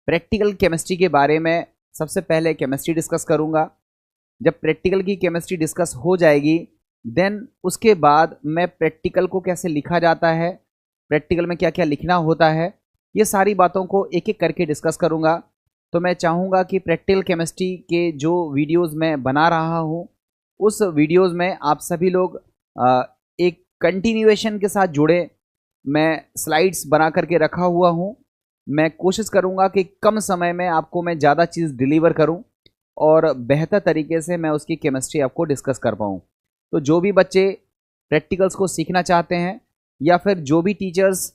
Practical chemistry के बारे में सबसे पहले केमिस्ट्री डिस्कस करूंगा। जब प्रैक्टिकल की केमिस्ट्री डिस्कस हो जाएगी देन उसके बाद मैं प्रैक्टिकल को कैसे लिखा जाता है, प्रैक्टिकल में क्या क्या लिखना होता है, ये सारी बातों को एक एक करके डिस्कस करूंगा। तो मैं चाहूँगा कि प्रैक्टिकल केमिस्ट्री के जो वीडियोस मैं बना रहा हूँ उस वीडियोस में आप सभी लोग एक कंटिन्यूएशन के साथ जुड़े। मैं स्लाइड्स बना करके रखा हुआ हूँ। मैं कोशिश करूँगा कि कम समय में आपको मैं ज़्यादा चीज़ डिलीवर करूँ और बेहतर तरीके से मैं उसकी केमिस्ट्री आपको डिस्कस कर पाऊँ। तो जो भी बच्चे प्रैक्टिकल्स को सीखना चाहते हैं या फिर जो भी टीचर्स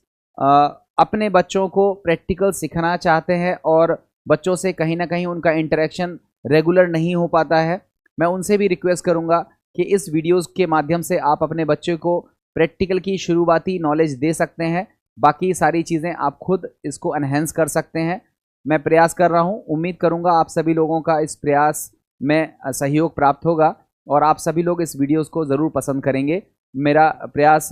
अपने बच्चों को प्रैक्टिकल सिखाना चाहते हैं और बच्चों से कहीं ना कहीं उनका इंटरेक्शन रेगुलर नहीं हो पाता है, मैं उनसे भी रिक्वेस्ट करूंगा कि इस वीडियोस के माध्यम से आप अपने बच्चे को प्रैक्टिकल की शुरुआती नॉलेज दे सकते हैं। बाकी सारी चीज़ें आप खुद इसको एनहेंस कर सकते हैं। मैं प्रयास कर रहा हूं, उम्मीद करूंगा आप सभी लोगों का इस प्रयास में सहयोग प्राप्त होगा और आप सभी लोग इस वीडियोस को ज़रूर पसंद करेंगे। मेरा प्रयास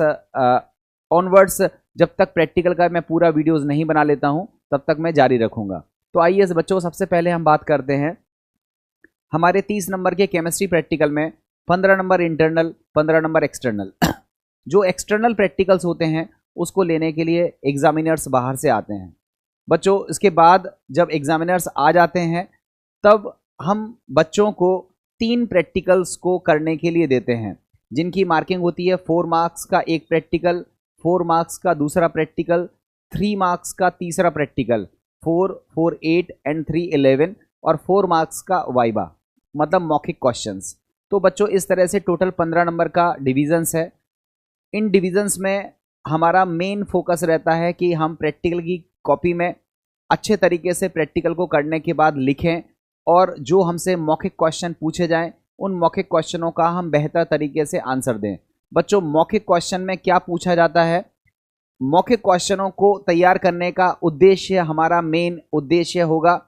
ऑनवर्ड्स जब तक प्रैक्टिकल का मैं पूरा वीडियोस नहीं बना लेता हूं तब तक मैं जारी रखूंगा। तो आइए बच्चों, सबसे पहले हम बात करते हैं हमारे 30 नंबर के केमिस्ट्री प्रैक्टिकल में 15 नंबर इंटरनल, 15 नंबर एक्सटर्नल। जो एक्सटर्नल प्रैक्टिकल्स होते हैं उसको लेने के लिए एग्जामिनर्स बाहर से आते हैं बच्चों। इसके बाद जब एग्जामिनर्स आ जाते हैं तब हम बच्चों को 3 प्रैक्टिकल्स को करने के लिए देते हैं जिनकी मार्किंग होती है 4 मार्क्स का एक प्रैक्टिकल, 4 मार्क्स का दूसरा प्रैक्टिकल, 3 मार्क्स का तीसरा प्रैक्टिकल, 4, 4, 8 एंड 3, 11 और 4 मार्क्स का वाइवा, मतलब मौखिक क्वेश्चंस। तो बच्चों इस तरह से टोटल 15 नंबर का डिविजन्स है। इन डिविजन्स में हमारा मेन फोकस रहता है कि हम प्रैक्टिकल की कॉपी में अच्छे तरीके से प्रैक्टिकल को करने के बाद लिखें और जो हमसे मौखिक क्वेश्चन पूछे जाएं उन मौखिक क्वेश्चनों का हम बेहतर तरीके से आंसर दें। बच्चों मौखिक क्वेश्चन में क्या पूछा जाता है, मौखिक क्वेश्चनों को तैयार करने का उद्देश्य, हमारा मेन उद्देश्य होगा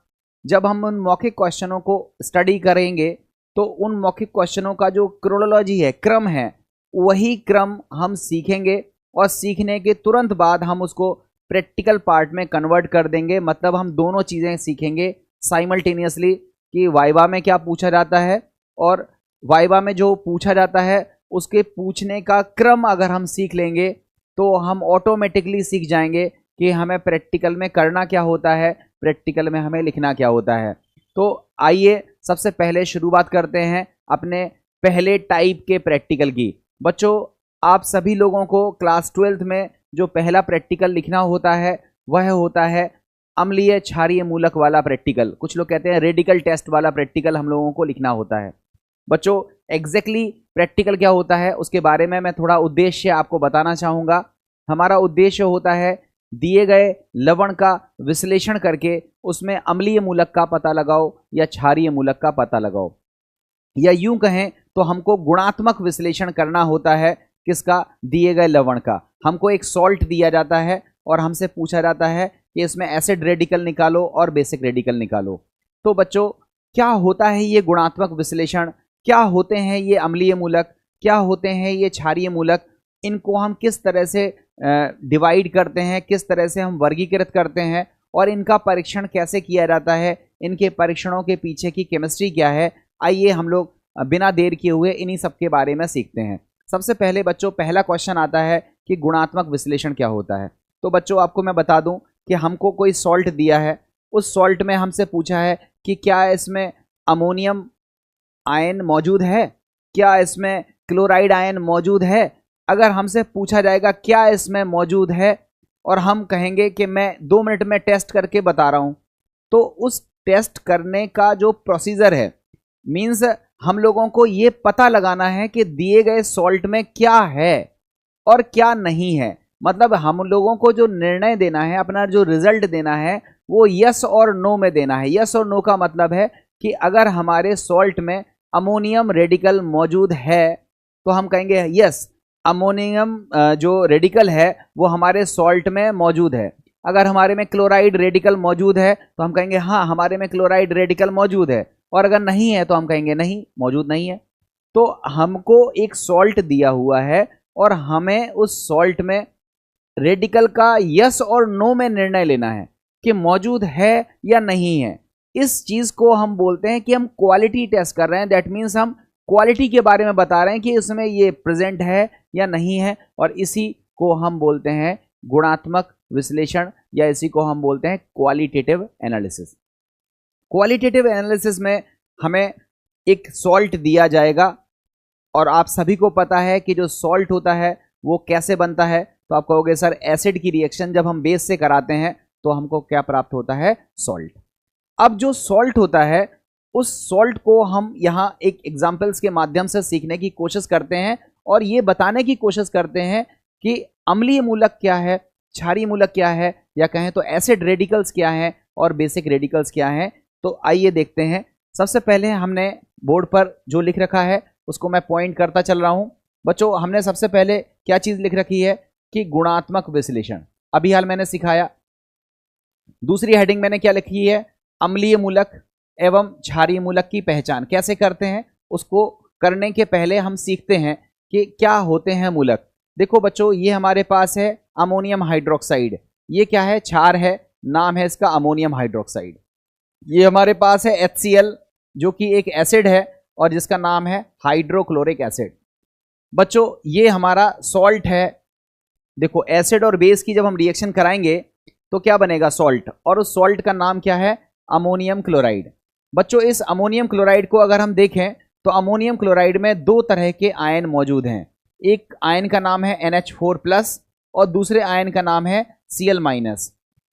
जब हम उन मौखिक क्वेश्चनों को स्टडी करेंगे तो उन मौखिक क्वेश्चनों का जो क्रोनोलॉजी है, क्रम है, वही क्रम हम सीखेंगे और सीखने के तुरंत बाद हम उसको प्रैक्टिकल पार्ट में कन्वर्ट कर देंगे। मतलब हम दोनों चीज़ें सीखेंगे साइमल्टेनियसली कि वाइवा में क्या पूछा जाता है और वाइवा में जो पूछा जाता है उसके पूछने का क्रम अगर हम सीख लेंगे तो हम ऑटोमेटिकली सीख जाएंगे कि हमें प्रैक्टिकल में करना क्या होता है, प्रैक्टिकल में हमें लिखना क्या होता है। तो आइए सबसे पहले शुरुआत करते हैं अपने पहले टाइप के प्रैक्टिकल की। बच्चों आप सभी लोगों को क्लास 12th में जो पहला प्रैक्टिकल लिखना होता है वह होता है अम्लीय क्षारीय मूलक वाला प्रैक्टिकल। कुछ लोग कहते हैं रेडिकल टेस्ट वाला प्रैक्टिकल हम लोगों को लिखना होता है। बच्चों एग्जैक्टली प्रैक्टिकल क्या होता है उसके बारे में मैं थोड़ा उद्देश्य आपको बताना चाहूँगा। हमारा उद्देश्य होता है दिए गए लवण का विश्लेषण करके उसमें अम्लीय मूलक का पता लगाओ या क्षारीय मूलक का पता लगाओ, या यूं कहें तो हमको गुणात्मक विश्लेषण करना होता है किसका, दिए गए लवण का। हमको एक सॉल्ट दिया जाता है और हमसे पूछा जाता है कि इसमें एसिड रेडिकल निकालो और बेसिक रेडिकल निकालो। तो बच्चों क्या होता है ये गुणात्मक विश्लेषण, क्या होते हैं ये अम्लीय मूलक, क्या होते हैं ये क्षारीय मूलक, इनको हम किस तरह से डिवाइड करते हैं, किस तरह से हम वर्गीकृत करते हैं और इनका परीक्षण कैसे किया जाता है, इनके परीक्षणों के पीछे की केमिस्ट्री क्या है, आइए हम लोग बिना देर किए हुए इन्हीं सब के बारे में सीखते हैं। सबसे पहले बच्चों पहला क्वेश्चन आता है कि गुणात्मक विश्लेषण क्या होता है। तो बच्चों आपको मैं बता दूं कि हमको कोई सॉल्ट दिया है, उस सॉल्ट में हमसे पूछा है कि क्या इसमें अमोनियम आयन मौजूद है, क्या इसमें क्लोराइड आयन मौजूद है। अगर हमसे पूछा जाएगा क्या इसमें मौजूद है और हम कहेंगे कि मैं 2 मिनट में टेस्ट करके बता रहा हूं, तो उस टेस्ट करने का जो प्रोसीजर है, मीन्स हम लोगों को ये पता लगाना है कि दिए गए सॉल्ट में क्या है और क्या नहीं है। मतलब हम लोगों को जो निर्णय देना है, अपना जो रिजल्ट देना है वो यस और नो में देना है। यस और नो का मतलब है कि अगर हमारे सॉल्ट में अमोनियम रेडिकल मौजूद है तो हम कहेंगे यस, अमोनियम जो रेडिकल है वो हमारे सॉल्ट में मौजूद है। अगर हमारे में क्लोराइड रेडिकल मौजूद है तो हम कहेंगे हाँ हमारे में क्लोराइड रेडिकल मौजूद है, और अगर नहीं है तो हम कहेंगे नहीं, मौजूद नहीं है। तो हमको एक सॉल्ट दिया हुआ है और हमें उस सॉल्ट में रेडिकल का यस और नो में निर्णय लेना है कि मौजूद है या नहीं है। इस चीज को हम बोलते हैं कि हम क्वालिटी टेस्ट कर रहे हैं। दैट मीन्स हम क्वालिटी के बारे में बता रहे हैं कि इसमें ये प्रेजेंट है या नहीं है, और इसी को हम बोलते हैं गुणात्मक विश्लेषण, या इसी को हम बोलते हैं क्वालिटेटिव एनालिसिस। क्वालिटेटिव एनालिसिस में हमें एक सॉल्ट दिया जाएगा, और आप सभी को पता है कि जो सॉल्ट होता है वो कैसे बनता है। तो आप कहोगे सर एसिड की रिएक्शन जब हम बेस से कराते हैं तो हमको क्या प्राप्त होता है? सॉल्ट। अब जो सॉल्ट होता है उस सॉल्ट को हम यहाँ एक एग्जाम्पल्स के माध्यम से सीखने की कोशिश करते हैं, और ये बताने की कोशिश करते हैं कि अम्लीय मूलक क्या है, क्षारीय मूलक क्या है, या कहें तो एसिड रेडिकल्स क्या है और बेसिक रेडिकल्स क्या है। तो आइए देखते हैं। सबसे पहले हमने बोर्ड पर जो लिख रखा है उसको मैं पॉइंट करता चल रहा हूं। बच्चों हमने सबसे पहले क्या चीज लिख रखी है कि गुणात्मक विश्लेषण, अभी हाल मैंने सिखाया। दूसरी हेडिंग मैंने क्या लिखी है? अम्लीय मूलक एवं क्षारीय मूलक की पहचान कैसे करते हैं। उसको करने के पहले हम सीखते हैं कि क्या होते हैं मूलक। देखो बच्चों, ये हमारे पास है अमोनियम हाइड्रोक्साइड। ये क्या है? क्षार है, नाम है इसका अमोनियम हाइड्रोक्साइड। ये हमारे पास है HCl जो कि एक एसिड है और जिसका नाम है हाइड्रोक्लोरिक एसिड। बच्चों ये हमारा सॉल्ट है। देखो एसिड और बेस की जब हम रिएक्शन कराएंगे तो क्या बनेगा? सॉल्ट। और उस सॉल्ट का नाम क्या है? Ammonium chloride. बच्चों इस अमोनियम क्लोराइड को अगर हम देखें तो अमोनियम क्लोराइड में दो तरह के आयन मौजूद हैं। एक आयन का नाम है NH4+ और दूसरे आयन का नाम है Cl-।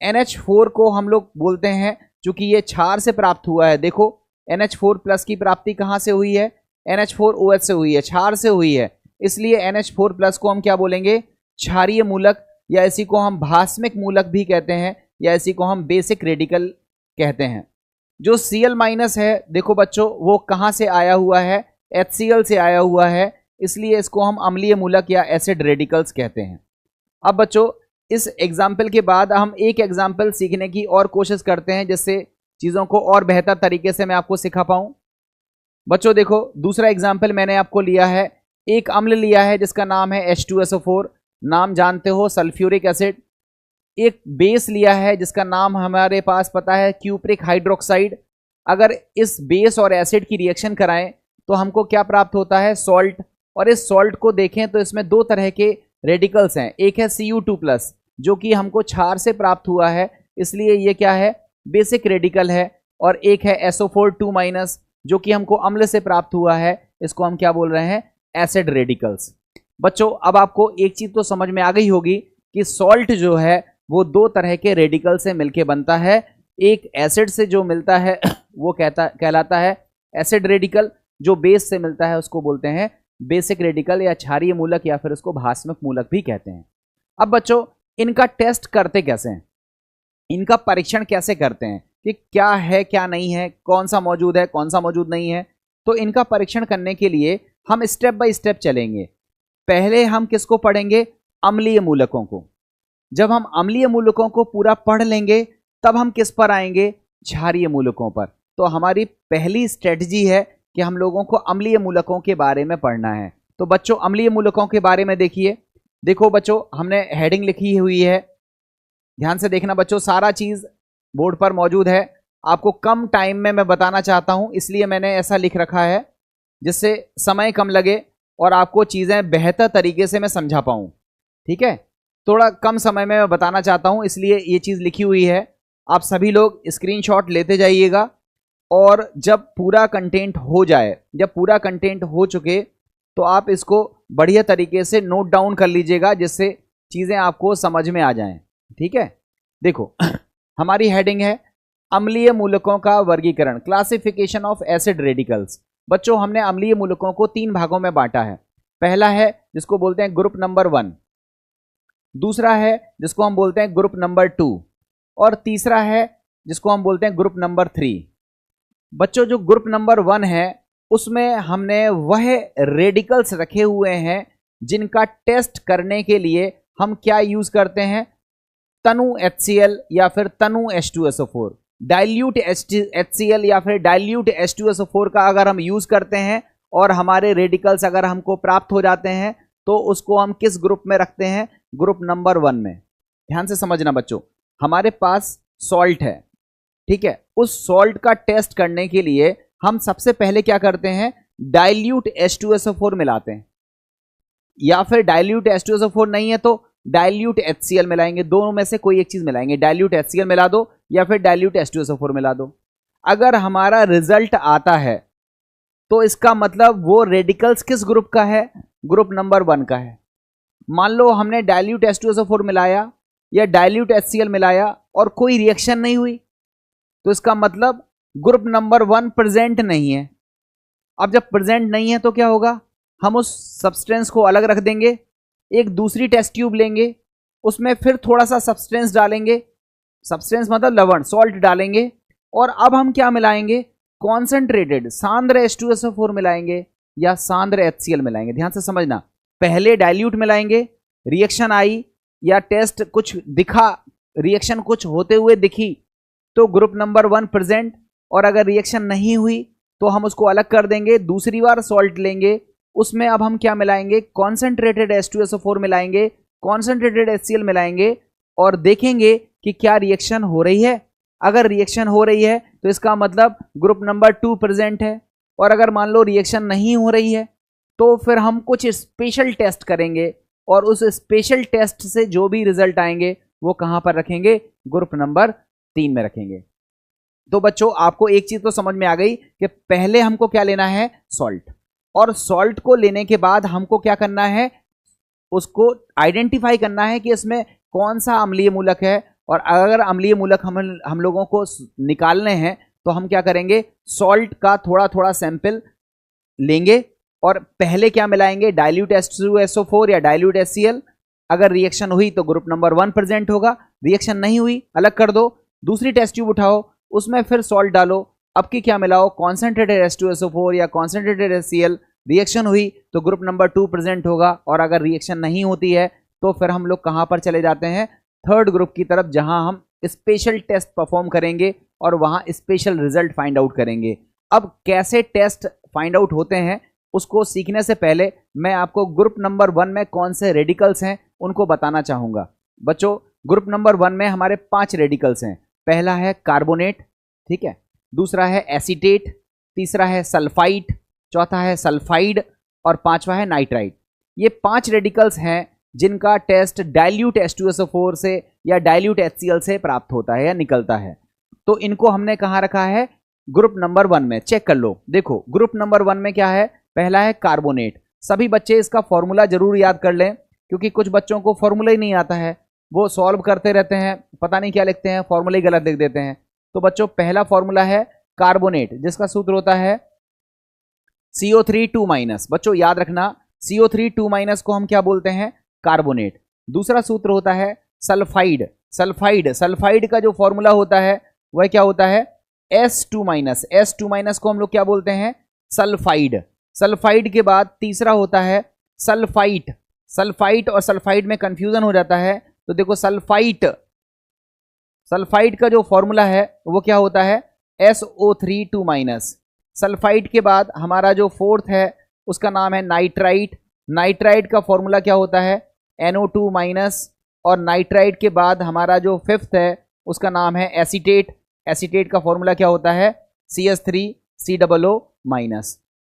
NH4 को हम लोग बोलते हैं, चूंकि ये क्षार से प्राप्त हुआ है। देखो NH4+ की प्राप्ति कहाँ से हुई है? NH4OH से हुई है, क्षार से हुई है। इसलिए NH4+ को हम क्या बोलेंगे? क्षारीय मूलक, या इसी को हम भास्मिक मूलक भी कहते हैं, या इसी को हम बेसिक रेडिकल कहते हैं। जो Cl- है देखो बच्चों वो कहाँ से आया हुआ है? HCl से आया हुआ है, इसलिए इसको हम अम्लीय मूलक या एसिड रेडिकल्स कहते हैं। अब बच्चों इस एग्जाम्पल के बाद हम एक एग्जाम्पल सीखने की और कोशिश करते हैं जिससे चीज़ों को और बेहतर तरीके से मैं आपको सिखा पाऊँ। बच्चों देखो दूसरा एग्जाम्पल मैंने आपको लिया है, एक अम्ल लिया है जिसका नाम है H2SO4, नाम जानते हो सल्फ्यूरिक एसिड। एक बेस लिया है जिसका नाम हमारे पास पता है क्यूप्रिक हाइड्रोक्साइड। अगर इस बेस और एसिड की रिएक्शन कराएं तो हमको क्या प्राप्त होता है? सॉल्ट। और इस सॉल्ट को देखें तो इसमें दो तरह के रेडिकल्स हैं। एक है Cu2+ जो कि हमको क्षार से प्राप्त हुआ है, इसलिए ये क्या है? बेसिक रेडिकल है। और एक है SO4 जो कि हमको अम्ल से प्राप्त हुआ है, इसको हम क्या बोल रहे हैं? Acid radicals. बच्चों अब आपको एक चीज तो समझ में आ गई होगी कि सॉल्ट जो है वो दो तरह के रेडिकल से मिलके बनता है। एक एसिड से जो मिलता है वो कहलाता है एसिड रेडिकल, जो बेस से मिलता है उसको बोलते हैं बेसिक रेडिकल या क्षारीय मूलक, या फिर उसको भास्मिक मूलक भी कहते हैं। अब बच्चों इनका टेस्ट करते कैसे हैं, इनका परीक्षण कैसे करते हैं कि क्या है क्या नहीं है, कौन सा मौजूद है कौन सा मौजूद नहीं है। तो इनका परीक्षण करने के लिए हम स्टेप बाय स्टेप चलेंगे। पहले हम किसको पढ़ेंगे? अम्लीय मूलकों को। जब हम अम्लीय मूलकों को पूरा पढ़ लेंगे तब हम किस पर आएंगे? क्षारीय मूलकों पर। तो हमारी पहली स्ट्रेटजी है कि हम लोगों को अम्लीय मूलकों के बारे में पढ़ना है। तो बच्चों अम्लीय मूलकों के बारे में देखिए। देखो बच्चों हमने हेडिंग लिखी हुई है, ध्यान से देखना बच्चों, सारा चीज बोर्ड पर मौजूद है। आपको कम टाइम में मैं बताना चाहता हूं, इसलिए मैंने ऐसा लिख रखा है जिससे समय कम लगे और आपको चीजें बेहतर तरीके से मैं समझा पाऊं। ठीक है, थोड़ा कम समय में मैं बताना चाहता हूं, इसलिए ये चीज लिखी हुई है। आप सभी लोग स्क्रीनशॉट लेते जाइएगा, और जब पूरा कंटेंट हो जाए, जब पूरा कंटेंट हो चुके तो आप इसको बढ़िया तरीके से नोट डाउन कर लीजिएगा, जिससे चीजें आपको समझ में आ जाएं। ठीक है, देखो हमारी हेडिंग है अम्लीय मूलकों का वर्गीकरण, क्लासिफिकेशन ऑफ एसिड रेडिकल्स। बच्चों हमने अम्लीय मूलकों को तीन भागों में बांटा है। पहला है जिसको बोलते हैं ग्रुप नंबर 1, दूसरा है जिसको हम बोलते हैं ग्रुप नंबर 2, और तीसरा है जिसको हम बोलते हैं ग्रुप नंबर 3। बच्चों जो ग्रुप नंबर 1 है उसमें हमने वह रेडिकल्स रखे हुए हैं जिनका टेस्ट करने के लिए हम क्या यूज करते हैं? तनु HCl या फिर तनु H2SO4। डाइल्यूट HCl या फिर डाइल्यूट H2SO4 का अगर हम यूज करते हैं और हमारे रेडिकल्स अगर हमको प्राप्त हो जाते हैं तो उसको हम किस ग्रुप में रखते हैं? ग्रुप नंबर 1 में। ध्यान से समझना बच्चों, हमारे पास सॉल्ट है, ठीक है, उस सॉल्ट का टेस्ट करने के लिए हम सबसे पहले क्या करते हैं, डाइल्यूट H2SO4 मिलाते हैं, या फिर डाइल्यूट H2SO4 नहीं है तो डाइल्यूट HCl मिलाएंगे, दोनों में से कोई एक चीज मिलाएंगे, डाइल्यूट HCl मिला दो या फिर डाइल्यूट H2SO4 मिला दो। अगर हमारा रिजल्ट आता है तो इसका मतलब वो रेडिकल्स किस ग्रुप का है, ग्रुप नंबर 1 का है। मान लो हमने डाइल्यूट H2SO4 मिलाया या डाइल्यूट HCl मिलाया और कोई रिएक्शन नहीं हुई, तो इसका मतलब ग्रुप नंबर 1 प्रेजेंट नहीं है। अब जब प्रेजेंट नहीं है तो क्या होगा, हम उस सब्सटेंस को अलग रख देंगे, एक दूसरी टेस्ट ट्यूब लेंगे, उसमें फिर थोड़ा सा सब्सटेंस डालेंगे, सब्सटेंस मतलब लवण, सॉल्ट डालेंगे, और अब हम क्या मिलाएंगे, कॉन्सेंट्रेटेड सांद्र H2SO4 मिलाएंगे या सांद्र HCl मिलाएंगे। ध्यान से समझना, पहले डाइल्यूट मिलाएंगे, रिएक्शन आई या टेस्ट कुछ दिखा, रिएक्शन कुछ होते हुए दिखी तो ग्रुप नंबर 1 प्रेजेंट, और अगर रिएक्शन नहीं हुई तो हम उसको अलग कर देंगे, दूसरी बार सॉल्ट लेंगे, उसमें अब हम क्या मिलाएंगे, कॉन्सेंट्रेटेड H2SO4 मिलाएंगे, कॉन्सेंट्रेटेड HCl मिलाएंगे और देखेंगे कि क्या रिएक्शन हो रही है। अगर रिएक्शन हो रही है तो इसका मतलब ग्रुप नंबर 2 प्रेजेंट है, और अगर मान लो रिएक्शन नहीं हो रही है तो फिर हम कुछ स्पेशल टेस्ट करेंगे, और उस स्पेशल टेस्ट से जो भी रिजल्ट आएंगे वो कहां पर रखेंगे, ग्रुप नंबर 3 में रखेंगे। तो बच्चों आपको एक चीज तो समझ में आ गई कि पहले हमको क्या लेना है, सॉल्ट, और सॉल्ट को लेने के बाद हमको क्या करना है, उसको आइडेंटिफाई करना है कि इसमें कौन सा अम्लीय मूलक है, और अगर अम्लीय मूलक हम लोगों को निकालने हैं तो हम क्या करेंगे, सॉल्ट का थोड़ा थोड़ा सैंपल लेंगे और पहले क्या मिलाएंगे, डाइल्यूट H2SO4 या डाइल्यूट HCl। अगर रिएक्शन हुई तो ग्रुप नंबर 1 प्रेजेंट होगा, रिएक्शन नहीं हुई अलग कर दो, दूसरी टेस्ट ट्यूब उठाओ, उसमें फिर सॉल्ट डालो, अब की क्या मिलाओ, कॉन्सेंट्रेटेड H2SO4 या कॉन्सेंट्रेटेड HCl। रिएक्शन हुई तो ग्रुप नंबर 2 प्रेजेंट होगा, और अगर रिएक्शन नहीं होती है तो फिर हम लोग कहां पर चले जाते हैं, थर्ड ग्रुप की तरफ, जहां हम स्पेशल टेस्ट परफॉर्म करेंगे और वहां स्पेशल रिजल्ट फाइंड आउट करेंगे। अब कैसे टेस्ट फाइंड आउट होते हैं उसको सीखने से पहले मैं आपको ग्रुप नंबर 1 में कौन से रेडिकल्स हैं उनको बताना चाहूंगा। बच्चों ग्रुप नंबर 1 में हमारे 5 रेडिकल्स हैं। पहला है कार्बोनेट, ठीक है, दूसरा है एसीटेट, तीसरा है सल्फाइड, चौथा है सल्फाइड और पांचवा है नाइट्राइट। ये 5 रेडिकल्स हैं जिनका टेस्ट डाइल्यूट H2SO4 से या डाइल्यूट HCl से प्राप्त होता है या निकलता है। तो इनको हमने कहाँ रखा है, ग्रुप नंबर 1 में। चेक कर लो, देखो ग्रुप नंबर 1 में क्या है, पहला है कार्बोनेट। सभी बच्चे इसका फॉर्मूला जरूर याद कर लें, क्योंकि कुछ बच्चों को फॉर्मूला ही नहीं आता है, वो सॉल्व करते रहते हैं, पता नहीं क्या लिखते हैं, फॉर्मूला ही गलत लिख देते हैं। तो बच्चों पहला फॉर्मूला है कार्बोनेट, जिसका सूत्र होता है CO3 बच्चों याद रखना, CO3 को हम क्या बोलते हैं, कार्बोनेट। दूसरा सूत्र होता है सल्फाइड, सल्फाइड का जो फॉर्मूला होता है वह क्या होता है, S2 को हम लोग क्या बोलते हैं, सल्फाइड। सल्फाइड के बाद तीसरा होता है सल्फाइट, सल्फाइट और सल्फाइड में कंफ्यूजन हो जाता है, तो देखो सल्फाइड का जो फॉर्मूला है वो क्या होता है, SO3 सल्फाइड के बाद हमारा जो फोर्थ है उसका नाम है नाइट्राइट, नाइट्राइट का फॉर्मूला क्या होता है, NO2 और नाइट्राइट के बाद हमारा जो फिफ्थ है उसका नाम है एसीटेट, एसीटेट का फॉर्मूला क्या होता है, CH3COO-।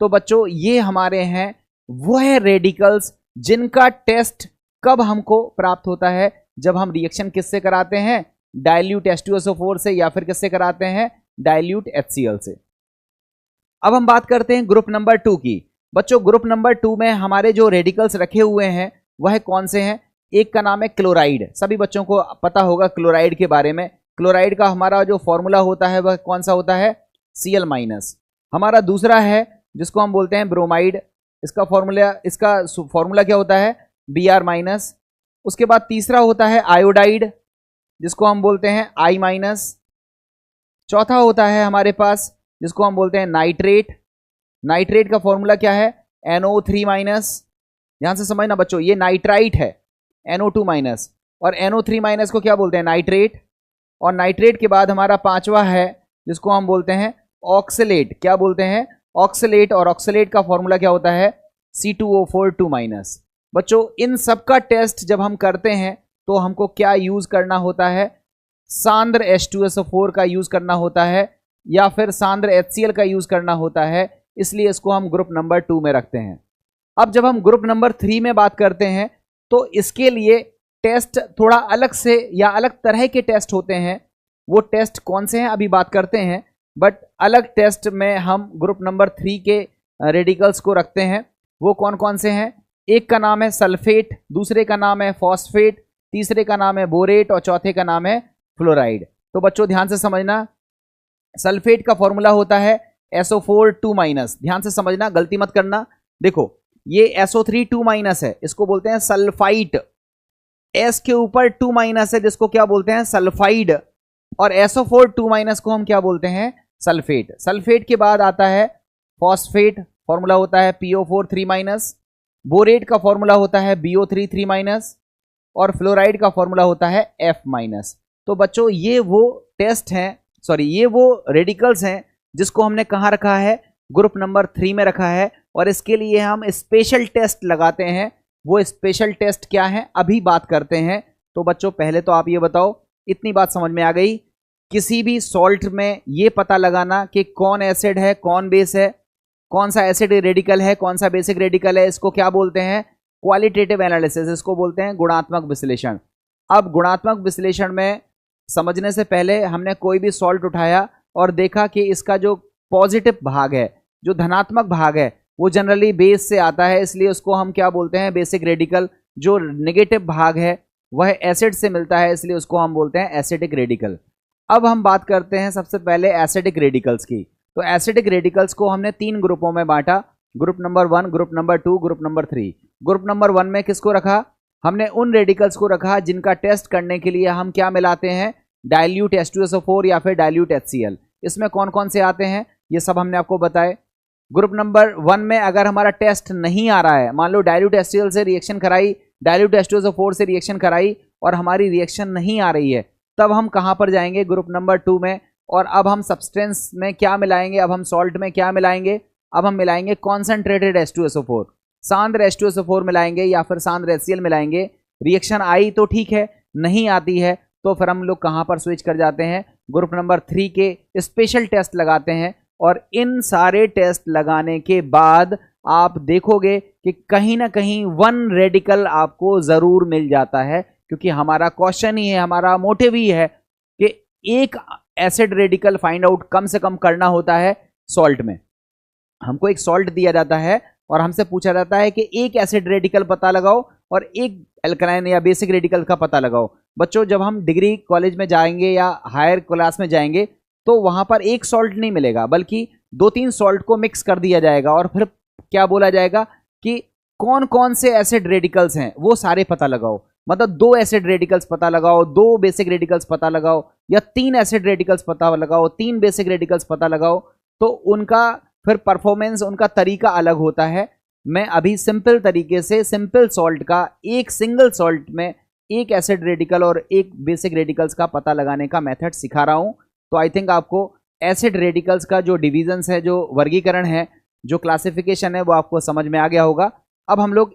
तो बच्चों ये हमारे हैं वह रेडिकल्स जिनका टेस्ट कब हमको प्राप्त होता है, जब हम रिएक्शन किससे कराते हैं, डाइल्यूट H2SO4 से या फिर किससे कराते हैं, डाइल्यूट HCl से। अब हम बात करते हैं ग्रुप नंबर 2 की। बच्चों ग्रुप नंबर 2 में हमारे जो रेडिकल्स रखे हुए हैं वह कौन से हैं, एक का नाम है क्लोराइड, सभी बच्चों को पता होगा क्लोराइड के बारे में। क्लोराइड का हमारा जो फॉर्मूला होता है वह कौन सा होता है, Cl-। हमारा दूसरा है जिसको हम बोलते हैं ब्रोमाइड, इसका फॉर्मूला क्या होता है, Br-। उसके बाद तीसरा होता है आयोडाइड, जिसको हम बोलते हैं I-। चौथा होता है हमारे पास जिसको हम बोलते हैं नाइट्रेट, नाइट्रेट का फॉर्मूला क्या है, NO3-। ध्यान से समझना बच्चों, ये नाइट्राइट है, NO2- और NO3- को क्या बोलते हैं, नाइट्रेट। और नाइट्रेट के बाद हमारा पांचवा है जिसको हम बोलते हैं ऑक्सलेट, क्या बोलते हैं, ऑक्सलेट, और ऑक्सलेट का फॉर्मूला क्या होता है, C2O4 बच्चों इन सब का टेस्ट जब हम करते हैं तो हमको क्या यूज करना होता है, सांद्र H2SO4 का यूज करना होता है या फिर सांद्र HCl का यूज करना होता है, इसलिए इसको हम ग्रुप नंबर 2 में रखते हैं। अब जब हम ग्रुप नंबर 3 में बात करते हैं तो इसके लिए टेस्ट थोड़ा अलग से या अलग तरह के टेस्ट होते हैं। वो टेस्ट कौन से हैं अभी बात करते हैं, बट अलग टेस्ट में हम ग्रुप नंबर 3 के रेडिकल्स को रखते हैं। वो कौन कौन से हैं? एक का नाम है सल्फेट, दूसरे का नाम है फॉस्फेट, तीसरे का नाम है बोरेट और चौथे का नाम है फ्लोराइड। तो बच्चों ध्यान से समझना, सल्फेट का फॉर्मूला होता है SO4 2-। ध्यान से समझना, गलती मत करना। देखो ये SO3 2- है, इसको बोलते हैं सल्फाइट। S के ऊपर 2- है जिसको क्या बोलते हैं? सल्फाइड। और SO4 2- को हम क्या बोलते हैं? सल्फेट। सल्फेट के बाद आता है फॉस्फेट, फॉर्मूला होता है PO4 3-। बोरेट का फॉर्मूला होता है BO3 3-। और फ्लोराइड का फॉर्मूला होता है F-। तो बच्चों ये वो टेस्ट हैं, सॉरी ये वो रेडिकल्स हैं जिसको हमने कहाँ रखा है? ग्रुप नंबर 3 में रखा है। और इसके लिए हम स्पेशल टेस्ट लगाते हैं। वो स्पेशल टेस्ट क्या है अभी बात करते हैं। तो बच्चों पहले तो आप ये बताओ, इतनी बात समझ में आ गई, किसी भी सॉल्ट में ये पता लगाना कि कौन एसिड है कौन बेस है, कौन सा एसिड रेडिकल है कौन सा बेसिक रेडिकल है, इसको क्या बोलते हैं? क्वालिटेटिव एनालिसिस, इसको बोलते हैं गुणात्मक विश्लेषण। अब गुणात्मक विश्लेषण में समझने से पहले हमने कोई भी सॉल्ट उठाया और देखा कि इसका जो पॉजिटिव भाग है, जो धनात्मक भाग है, वो जनरली बेस से आता है, इसलिए उसको हम क्या बोलते हैं? Basic radical. जो नेगेटिव भाग है वह एसिड से मिलता है, इसलिए उसको हम बोलते हैं एसिडिक रेडिकल। अब हम बात करते हैं सबसे पहले एसिडिक रेडिकल्स की। तो एसिडिक रेडिकल्स को हमने 3 ग्रुपों में बांटा, group number 1, group number 2, group number 3। Group number 1 में किसको रखा? हमने उन रेडिकल्स को रखा जिनका टेस्ट करने के लिए हम क्या मिलाते हैं? डाइल्यूट H2SO4 या फिर डाइल्यूट HCl। इसमें कौन कौन से आते हैं ये सब हमने आपको बताए। ग्रुप नंबर 1 में अगर हमारा टेस्ट नहीं आ रहा है, मान लो डाइल्यूट HCl से रिएक्शन कराई, डाइल्यूट H2SO4 से रिएक्शन कराई और हमारी रिएक्शन नहीं आ रही है, तब हम कहां पर जाएंगे? ग्रुप नंबर 2 में। और अब हम सब्सटेंस में क्या मिलाएंगे? अब हम सॉल्ट में क्या मिलाएंगे? अब हम मिलाएंगे कॉन्सेंट्रेटेड H2SO4, सांद्र H2SO4 मिलाएंगे या फिर सांद्र HCl मिलाएंगे। रिएक्शन आई तो ठीक है, नहीं आती है तो फिर हम लोग कहां पर स्विच कर जाते हैं? ग्रुप नंबर 3 के स्पेशल टेस्ट लगाते हैं। और इन सारे टेस्ट लगाने के बाद आप देखोगे कि कहीं ना कहीं 1 रेडिकल आपको जरूर मिल जाता है, क्योंकि हमारा क्वेश्चन ही है, हमारा मोटिव ही है कि एक एसिड रेडिकल फाइंड आउट कम से कम करना होता है सॉल्ट में। हमको एक सॉल्ट दिया जाता है और हमसे पूछा जाता है कि एक एसिड रेडिकल पता लगाओ और एक एल्कलाइन या बेसिक रेडिकल का पता लगाओ। बच्चों जब हम डिग्री कॉलेज में जाएंगे या हायर क्लास में जाएंगे तो वहां पर एक सॉल्ट नहीं मिलेगा, बल्कि 2-3 सॉल्ट को मिक्स कर दिया जाएगा और फिर क्या बोला जाएगा कि कौन कौन से एसिड रेडिकल्स हैं वो सारे पता लगाओ। मतलब 2 एसिड रेडिकल्स पता लगाओ, 2 बेसिक रेडिकल्स पता लगाओ, या 3 एसिड रेडिकल्स पता लगाओ, 3 बेसिक रेडिकल्स पता लगाओ। तो उनका फिर परफॉर्मेंस, उनका तरीका अलग होता है। मैं अभी सिंपल तरीके से सिंपल सॉल्ट का, एक सिंगल सॉल्ट में एक एसिड रेडिकल और एक बेसिक रेडिकल्स का पता लगाने का मेथड सिखा रहा हूं। तो आई थिंक आपको एसिड रेडिकल्स का जो डिविजन्स है, जो वर्गीकरण है, जो क्लासिफिकेशन है, वो आपको समझ में आ गया होगा। अब हम लोग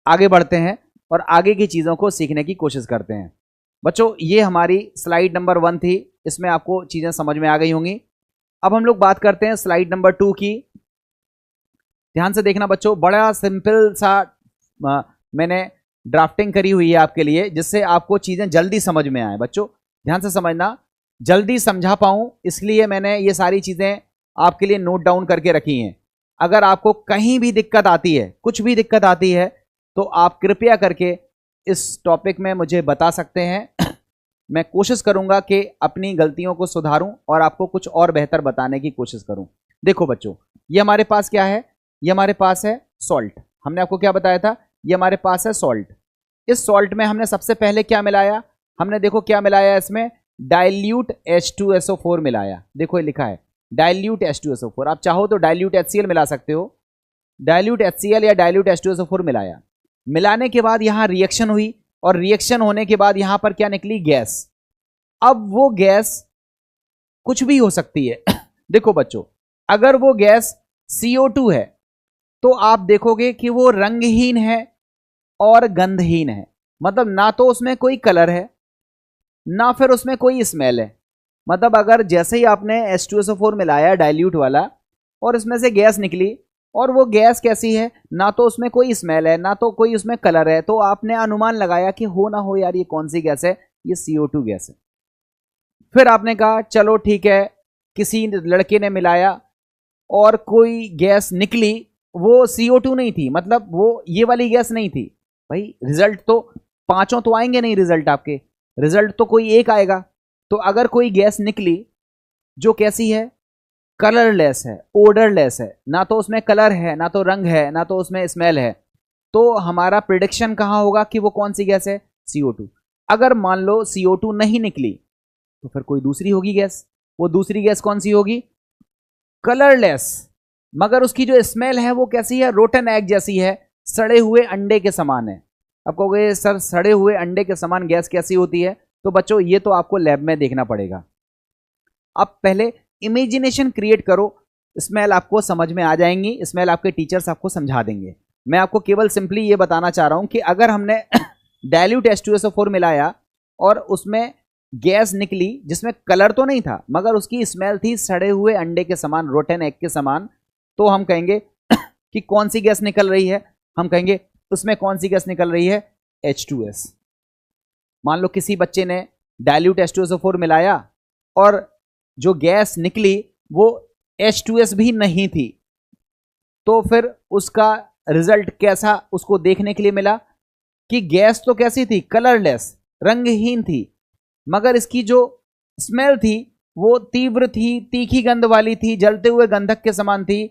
आगे बढ़ते हैं और आगे की चीज़ों को सीखने की कोशिश करते हैं। बच्चों ये हमारी स्लाइड नंबर 1 थी, इसमें आपको चीज़ें समझ में आ गई होंगी। अब हम लोग बात करते हैं स्लाइड नंबर 2 की। ध्यान से देखना बच्चों, बड़ा सिंपल सा मैंने ड्राफ्टिंग करी हुई है आपके लिए, जिससे आपको चीज़ें जल्दी समझ में आए। बच्चों ध्यान से समझना, जल्दी समझा पाऊँ इसलिए मैंने ये सारी चीज़ें आपके लिए नोट डाउन करके रखी हैं। अगर आपको कहीं भी दिक्कत आती है, कुछ भी दिक्कत आती है, तो आप कृपया करके इस टॉपिक में मुझे बता सकते हैं। मैं कोशिश करूंगा कि अपनी गलतियों को सुधारूं और आपको कुछ और बेहतर बताने की कोशिश करूं। देखो बच्चों, ये हमारे पास क्या है? ये हमारे पास है सॉल्ट। हमने आपको क्या बताया था? ये हमारे पास है सॉल्ट। इस सॉल्ट में हमने सबसे पहले क्या मिलाया? हमने देखो क्या मिलाया इसमें? डाइल्यूट H2SO4 मिलाया। देखो ये लिखा है डाइल्यूट H2SO4। आप चाहो तो डाइल्यूट HCl मिला सकते हो। डाइल्यूट HCl या डाइल्यूट H2SO4 मिलाया। मिलाने के बाद यहां रिएक्शन हुई और रिएक्शन होने के बाद यहां पर क्या निकली? गैस। अब वो गैस कुछ भी हो सकती है। देखो बच्चों, अगर वो गैस CO2 है तो आप देखोगे कि वो रंगहीन है और गंधहीन है। मतलब ना तो उसमें कोई कलर है, ना फिर उसमें कोई स्मेल है। मतलब अगर जैसे ही आपने H2SO4 मिलाया डाइल्यूट वाला और इसमें से गैस निकली, और वो गैस कैसी है, ना तो उसमें कोई स्मेल है ना तो कोई उसमें कलर है, तो आपने अनुमान लगाया कि हो ना हो यार ये कौन सी गैस है, ये CO2 गैस है। फिर आपने कहा चलो ठीक है, किसी लड़के ने मिलाया और कोई गैस निकली, वो CO2 नहीं थी, मतलब वो ये वाली गैस नहीं थी। भाई रिजल्ट तो पांचों तो आएंगे नहीं, रिजल्ट आपके, रिजल्ट तो कोई एक आएगा। तो अगर कोई गैस निकली जो कैसी है, कलरलेस है, ओडरलेस है, ना तो उसमें कलर है ना तो रंग है ना तो उसमें स्मेल है, तो हमारा प्रिडिक्शन कहां होगा कि वो कौन सी गैस है, CO2। अगर मान लो CO2 नहीं निकली तो फिर कोई दूसरी होगी गैस। वो दूसरी गैस कौन सी होगी, कलरलेस, मगर उसकी जो स्मेल है वो कैसी है, रोटन एग जैसी है, सड़े हुए अंडे के समान है। अब कहोगे सर सड़े हुए अंडे के समान गैस कैसी होती है, तो बच्चों ये तो आपको लैब में देखना पड़ेगा। अब पहले इमेजिनेशन क्रिएट करो, स्मेल आपको समझ में आ जाएंगी, स्मेल आपके टीचर्स आपको समझा देंगे। मैं आपको केवल सिंपली ये बताना चाह रहा हूं कि अगर हमने डाइल्यूट H2SO4 मिलाया और उसमें गैस निकली जिसमें कलर तो नहीं था मगर उसकी स्मेल थी सड़े हुए अंडे के समान, रोटन एग के समान, तो हम कहेंगे कि कौन सी गैस निकल रही है, हम कहेंगे उसमें कौन सी गैस निकल रही है, H2S। मान लो किसी बच्चे ने डाइल्यूट H2SO4 मिलाया और जो गैस निकली वो H2S भी नहीं थी, तो फिर उसका रिजल्ट कैसा उसको देखने के लिए मिला कि गैस तो कैसी थी, कलरलेस, रंगहीन थी, मगर इसकी जो स्मेल थी वो तीव्र थी, तीखी गंध वाली थी, जलते हुए गंधक के समान थी,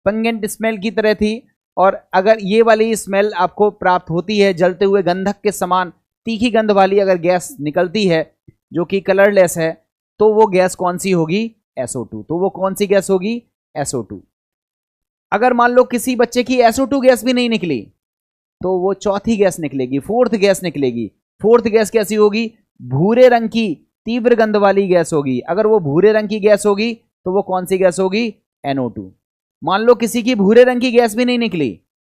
पंगेंट स्मेल की तरह थी। और अगर ये वाली स्मेल आपको प्राप्त होती है जलते हुए गंधक के समान तीखी गंध वाली अगर गैस निकलती है जो कि कलरलेस है, तो वो गैस कौन सी होगी, SO2। तो वो कौन सी गैस होगी, SO2। अगर मान लो किसी बच्चे की SO2 गैस भी नहीं निकली तो वो चौथी गैस निकलेगी, फोर्थ गैस निकलेगी। फोर्थ गैस कैसी होगी, भूरे रंग की तीव्र गंध वाली गैस होगी। अगर वो भूरे रंग की गैस होगी तो वो कौन सी गैस होगी, NO2। मान लो किसी की भूरे रंग की गैस भी नहीं निकली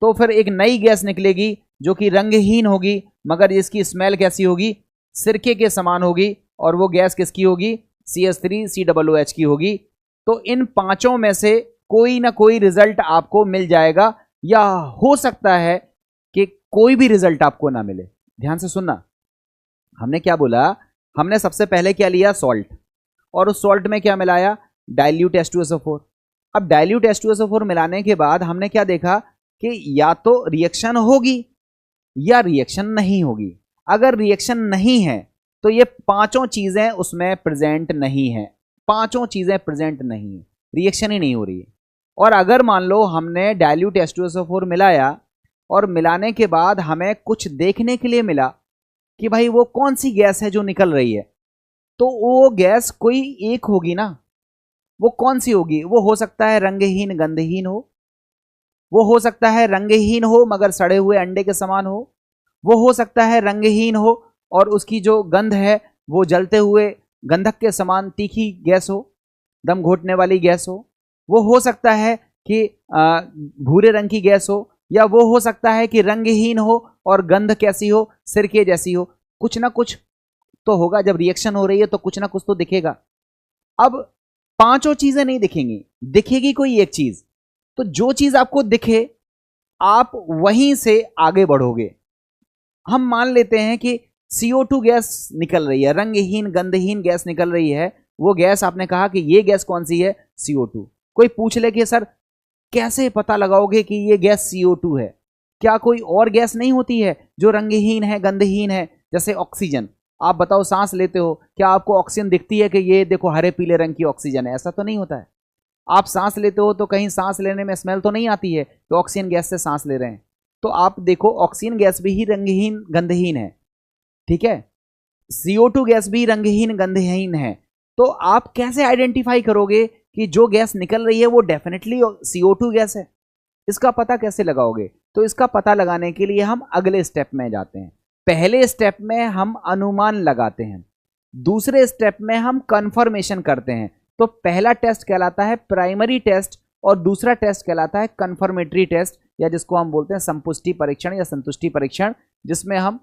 तो फिर एक नई गैस निकलेगी जो कि रंगहीन होगी, मगर इसकी स्मेल कैसी होगी, सिरके के समान होगी, और वो गैस किसकी होगी, CH3COOH की होगी। तो इन पांचों में से कोई ना कोई रिजल्ट आपको मिल जाएगा, या हो सकता है कि कोई भी रिजल्ट आपको ना मिले। ध्यान से सुनना, हमने क्या बोला, हमने सबसे पहले क्या लिया, सॉल्ट, और उस सॉल्ट में क्या मिलाया, डाइल्यूट H2SO4। अब डाइल्यूट H2SO4 मिलाने के बाद हमने क्या देखा कि या तो रिएक्शन होगी या रिएक्शन नहीं होगी। अगर रिएक्शन नहीं है तो ये पांचों चीजें उसमें प्रेजेंट नहीं है, पांचों चीजें प्रेजेंट नहीं है, रिएक्शन ही नहीं हो रही है। और अगर मान लो हमने डाइल्यूट H2SO4 मिलाया और मिलाने के बाद हमें कुछ देखने के लिए मिला कि भाई वो कौन सी गैस है जो निकल रही है, तो वो गैस कोई एक होगी ना। वो कौन सी होगी, वो हो सकता है रंगहीन गंधहीन हो, वो हो सकता है रंगहीन हो मगर सड़े हुए अंडे के समान हो, वो हो सकता है रंगहीन हो और उसकी जो गंध है वो जलते हुए गंधक के समान तीखी गैस हो, दम घोटने वाली गैस हो, वो हो सकता है कि भूरे रंग की गैस हो, या वो हो सकता है कि रंगहीन हो और गंध कैसी हो, सिरके जैसी हो। कुछ ना कुछ तो होगा, जब रिएक्शन हो रही है तो कुछ ना कुछ तो दिखेगा। अब पांचों चीजें नहीं दिखेंगी, दिखेगी कोई एक चीज। तो जो चीज आपको दिखे आप वहीं से आगे बढ़ोगे। हम मान लेते हैं कि CO2 गैस निकल रही है, रंगहीन गंधहीन गैस निकल रही है, वो गैस आपने कहा कि ये गैस कौन सी है, CO2। कोई पूछ ले कि सर कैसे पता लगाओगे कि ये गैस CO2 है, क्या कोई और गैस नहीं होती है जो रंगहीन है गंधहीन है, जैसे ऑक्सीजन। आप बताओ सांस लेते हो, क्या आपको ऑक्सीजन दिखती है कि ये देखो हरे पीले रंग की ऑक्सीजन है, ऐसा तो नहीं होता है। आप सांस लेते हो तो कहीं सांस लेने में स्मेल तो नहीं आती है तो ऑक्सीजन गैस से सांस ले रहे हैं। तो आप देखो ऑक्सीजन गैस भी ही रंगहीन गंधहीन है, ठीक है, CO2 गैस भी रंगहीन गंधहीन है। तो आप कैसे आइडेंटिफाई करोगे कि जो गैस निकल रही है वो डेफिनेटली CO2 गैस है, इसका पता कैसे लगाओगे। तो इसका पता लगाने के लिए हम अगले स्टेप में जाते हैं। पहले स्टेप में हम अनुमान लगाते हैं, दूसरे स्टेप में हम कंफर्मेशन करते हैं। तो पहला टेस्ट कहलाता है प्राइमरी टेस्ट और दूसरा टेस्ट कहलाता है कंफर्मेटरी टेस्ट, या जिसको हम बोलते हैं संपुष्टि परीक्षण या संतुष्टि परीक्षण, जिसमें हम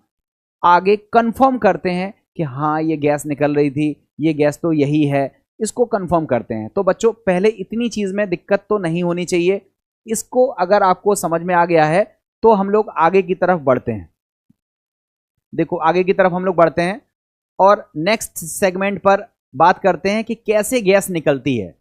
आगे कंफर्म करते हैं कि हाँ ये गैस निकल रही थी, ये गैस तो यही है, इसको कंफर्म करते हैं। तो बच्चों पहले इतनी चीज़ में दिक्कत तो नहीं होनी चाहिए। इसको अगर आपको समझ में आ गया है तो हम लोग आगे की तरफ बढ़ते हैं। देखो आगे की तरफ हम लोग बढ़ते हैं और नेक्स्ट सेगमेंट पर बात करते हैं कि कैसे गैस निकलती है।